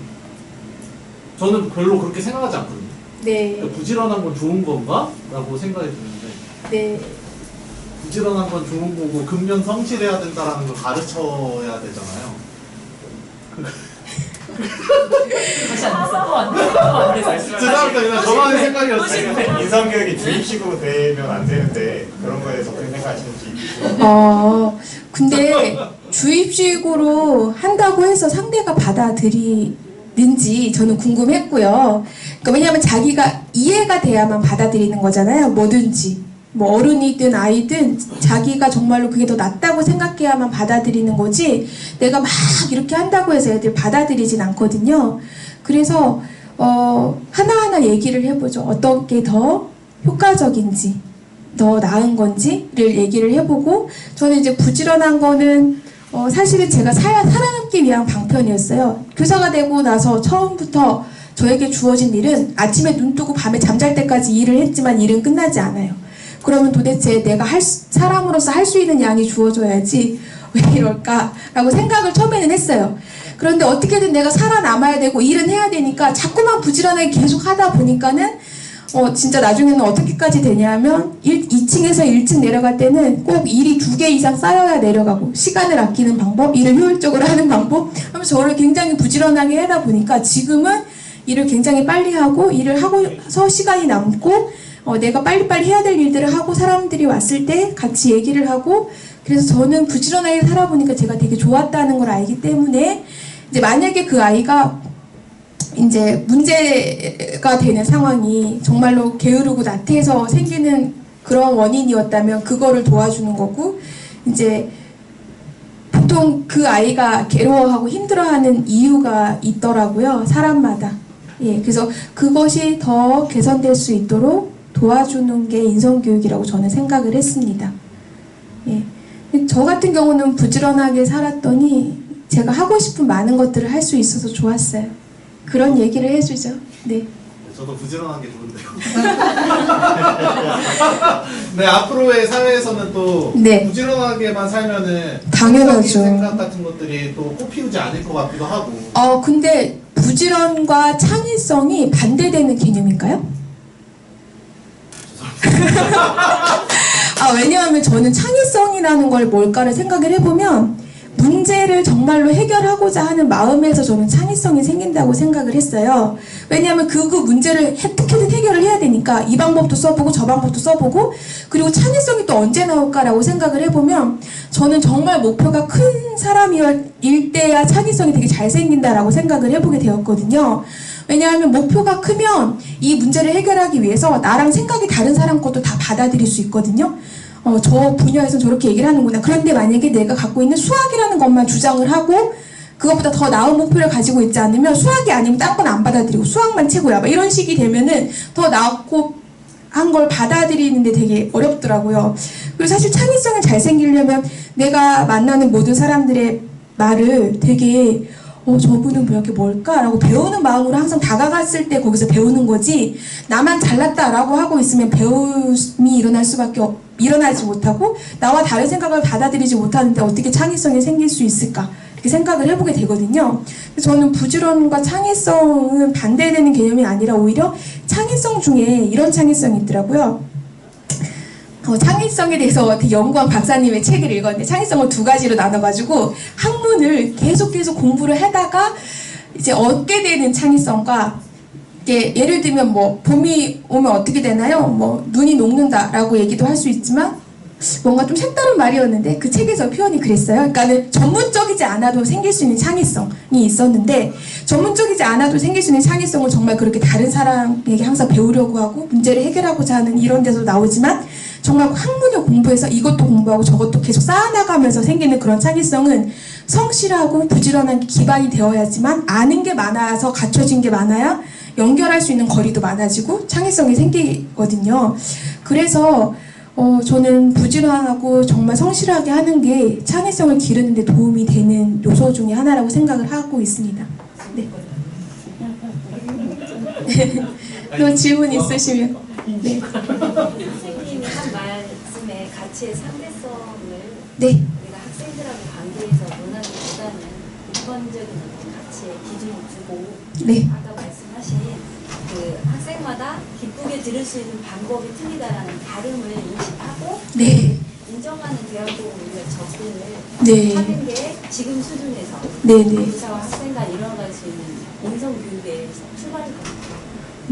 저는 별로 그렇게 생각하지 않거든요.
네.
그러니까 부지런한 건 좋은 건가? 라고 생각이 드는데
네.
부지런한 건 좋은 거고 근면 성실해야 된다라는 걸 가르쳐야 되잖아요.
다시 안 됐어. 또안 됐어.
죄송합니다. 그냥 저만의 생각이었어요.
인성교육이 주입식으로 되면 안 되는데 그런 거에 대해서 어떻게 생각하시는지.
근데 주입식으로 한다고 해서 상대가 받아들이는지 저는 궁금했고요. 그러니까 왜냐하면 자기가 이해가 돼야만 받아들이는 거잖아요. 뭐든지. 뭐 어른이든 아이든 자기가 정말로 그게 더 낫다고 생각해야만 받아들이는 거지 내가 막 이렇게 한다고 해서 애들 받아들이진 않거든요. 그래서 하나하나 얘기를 해보죠. 어떤 게 더 효과적인지 더 나은 건지를 얘기를 해보고 저는 이제 부지런한 거는 사실은 제가 살아남기 위한 방편이었어요. 교사가 되고 나서 처음부터 저에게 주어진 일은 아침에 눈 뜨고 밤에 잠잘 때까지 일을 했지만 일은 끝나지 않아요. 그러면 도대체 내가 사람으로서 할 수 있는 양이 주어져야지 왜 이럴까라고 생각을 처음에는 했어요. 그런데 어떻게든 내가 살아남아야 되고 일은 해야 되니까 자꾸만 부지런하게 계속 하다 보니까는 진짜 나중에는 어떻게까지 되냐면 2층에서 1층 내려갈 때는 꼭 일이 2개 이상 쌓여야 내려가고 시간을 아끼는 방법, 일을 효율적으로 하는 방법 하면서 저를 굉장히 부지런하게 하다 보니까 지금은 일을 굉장히 빨리 하고 일을 하고서 시간이 남고 내가 빨리빨리 해야 될 일들을 하고 사람들이 왔을 때 같이 얘기를 하고 그래서 저는 부지런하게 살아보니까 제가 되게 좋았다는 걸 알기 때문에 이제 만약에 그 아이가 이제 문제가 되는 상황이 정말로 게으르고 나태해서 생기는 그런 원인이었다면 그거를 도와주는 거고 이제 보통 그 아이가 괴로워하고 힘들어하는 이유가 있더라고요. 사람마다. 예, 그래서 그것이 더 개선될 수 있도록 도와주는 게 인성교육이라고 저는 생각을 했습니다. 예. 저 같은 경우는 부지런하게 살았더니 제가 하고 싶은 많은 것들을 할 수 있어서 좋았어요. 그런 얘기를 해주죠. 네.
저도 부지런한 게 좋은데요. 네, 앞으로의 사회에서는 또
네.
부지런하게만 살면은
당연하죠.
창의적인 생각 같은 것들이 또 꽃피우지 않을 것 같기도 하고.
근데 부지런과 창의성이 반대되는 개념인가요? 왜냐하면 저는 창의성이라는 걸 뭘까를 생각을 해보면 문제를 정말로 해결하고자 하는 마음에서 저는 창의성이 생긴다고 생각을 했어요. 왜냐하면 그 문제를 어떻게든 해결을 해야 되니까 이 방법도 써보고 저 방법도 써보고 그리고 창의성이 또 언제 나올까라고 생각을 해보면 저는 정말 목표가 큰 사람일 때야 창의성이 되게 잘 생긴다라고 생각을 해보게 되었거든요. 왜냐하면 목표가 크면 이 문제를 해결하기 위해서 나랑 생각이 다른 사람 것도 다 받아들일 수 있거든요. 저 분야에서는 저렇게 얘기를 하는구나. 그런데 만약에 내가 갖고 있는 수학이라는 것만 주장을 하고 그것보다 더 나은 목표를 가지고 있지 않으면 수학이 아니면 딴 건 안 받아들이고 수학만 최고야. 막 이런 식이 되면은 더 나았고 한 걸 받아들이는데 되게 어렵더라고요. 그리고 사실 창의성이 잘 생기려면 내가 만나는 모든 사람들의 말을 되게 저분은 뭐 이렇게 뭘까라고 배우는 마음으로 항상 다가갔을 때 거기서 배우는 거지 나만 잘났다라고 하고 있으면 배움이 일어나지 못하고 나와 다른 생각을 받아들이지 못하는데 어떻게 창의성이 생길 수 있을까 이렇게 생각을 해보게 되거든요. 그래서 저는 부지런과 창의성은 반대되는 개념이 아니라 오히려 창의성 중에 이런 창의성이 있더라고요. 창의성에 대해서 되게 연구한 박사님의 책을 읽었는데 창의성을 두 가지로 나눠가지고 학문을 계속 공부를 하다가 이제 얻게 되는 창의성과 이게 예를 들면 뭐 봄이 오면 어떻게 되나요? 뭐 눈이 녹는다라고 얘기도 할 수 있지만 뭔가 좀 색다른 말이었는데 그 책에서 표현이 그랬어요. 그러니까는 전문적이지 않아도 생길 수 있는 창의성이 있었는데 전문적이지 않아도 생길 수 있는 창의성을 정말 그렇게 다른 사람에게 항상 배우려고 하고 문제를 해결하고자 하는 이런 데서 나오지만 정말 학문을 공부해서 이것도 공부하고 저것도 계속 쌓아나가면서 생기는 그런 창의성은 성실하고 부지런한 게 기반이 되어야지만 아는 게 많아서 갖춰진 게 많아야 연결할 수 있는 거리도 많아지고 창의성이 생기거든요. 그래서 저는 부지런하고 정말 성실하게 하는 게 창의성을 기르는 데 도움이 되는 요소 중에 하나라고 생각을 하고 있습니다. 네. 또 질문 있으시면. 네.
선생님이 한 말씀에 가치의 상대성을
네.
우리가 학생들하고 관계에서 논하기보다는 객관적인 어떤 가치의 기준을 두고
네.
아까 말씀하신 그 학생마다 기쁘게 들을 수 있는 방법이 틀리다라는 다름을 인식하고
네.
인정하는 대학적으로 우리가 접근을
네.
하는 게 지금 수준에서
네네.
교사와 학생 간 일어날 수 있는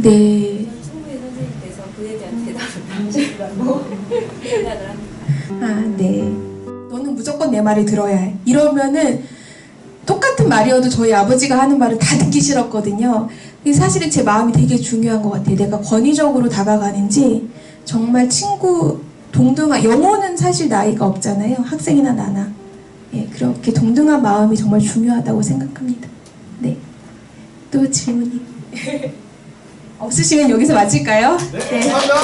네.
충분히 선생님께서 그에 대한 대답을 해주시라고 생각을 합니다.
아, 네. 너는 무조건 내 말을 들어야 해. 이러면은 똑같은 말이어도 저희 아버지가 하는 말은 다 듣기 싫었거든요. 근데 사실은 제 마음이 되게 중요한 것 같아요. 내가 권위적으로 다가가는지 정말 친구 동등한 영어는 사실 나이가 없잖아요. 학생이나 나나. 예, 그렇게 동등한 마음이 정말 중요하다고 생각합니다. 네. 또 질문이 없으시면 여기서 마칠까요?
네, 감사합니다.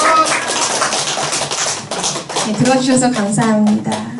네, 들어주셔서 감사합니다.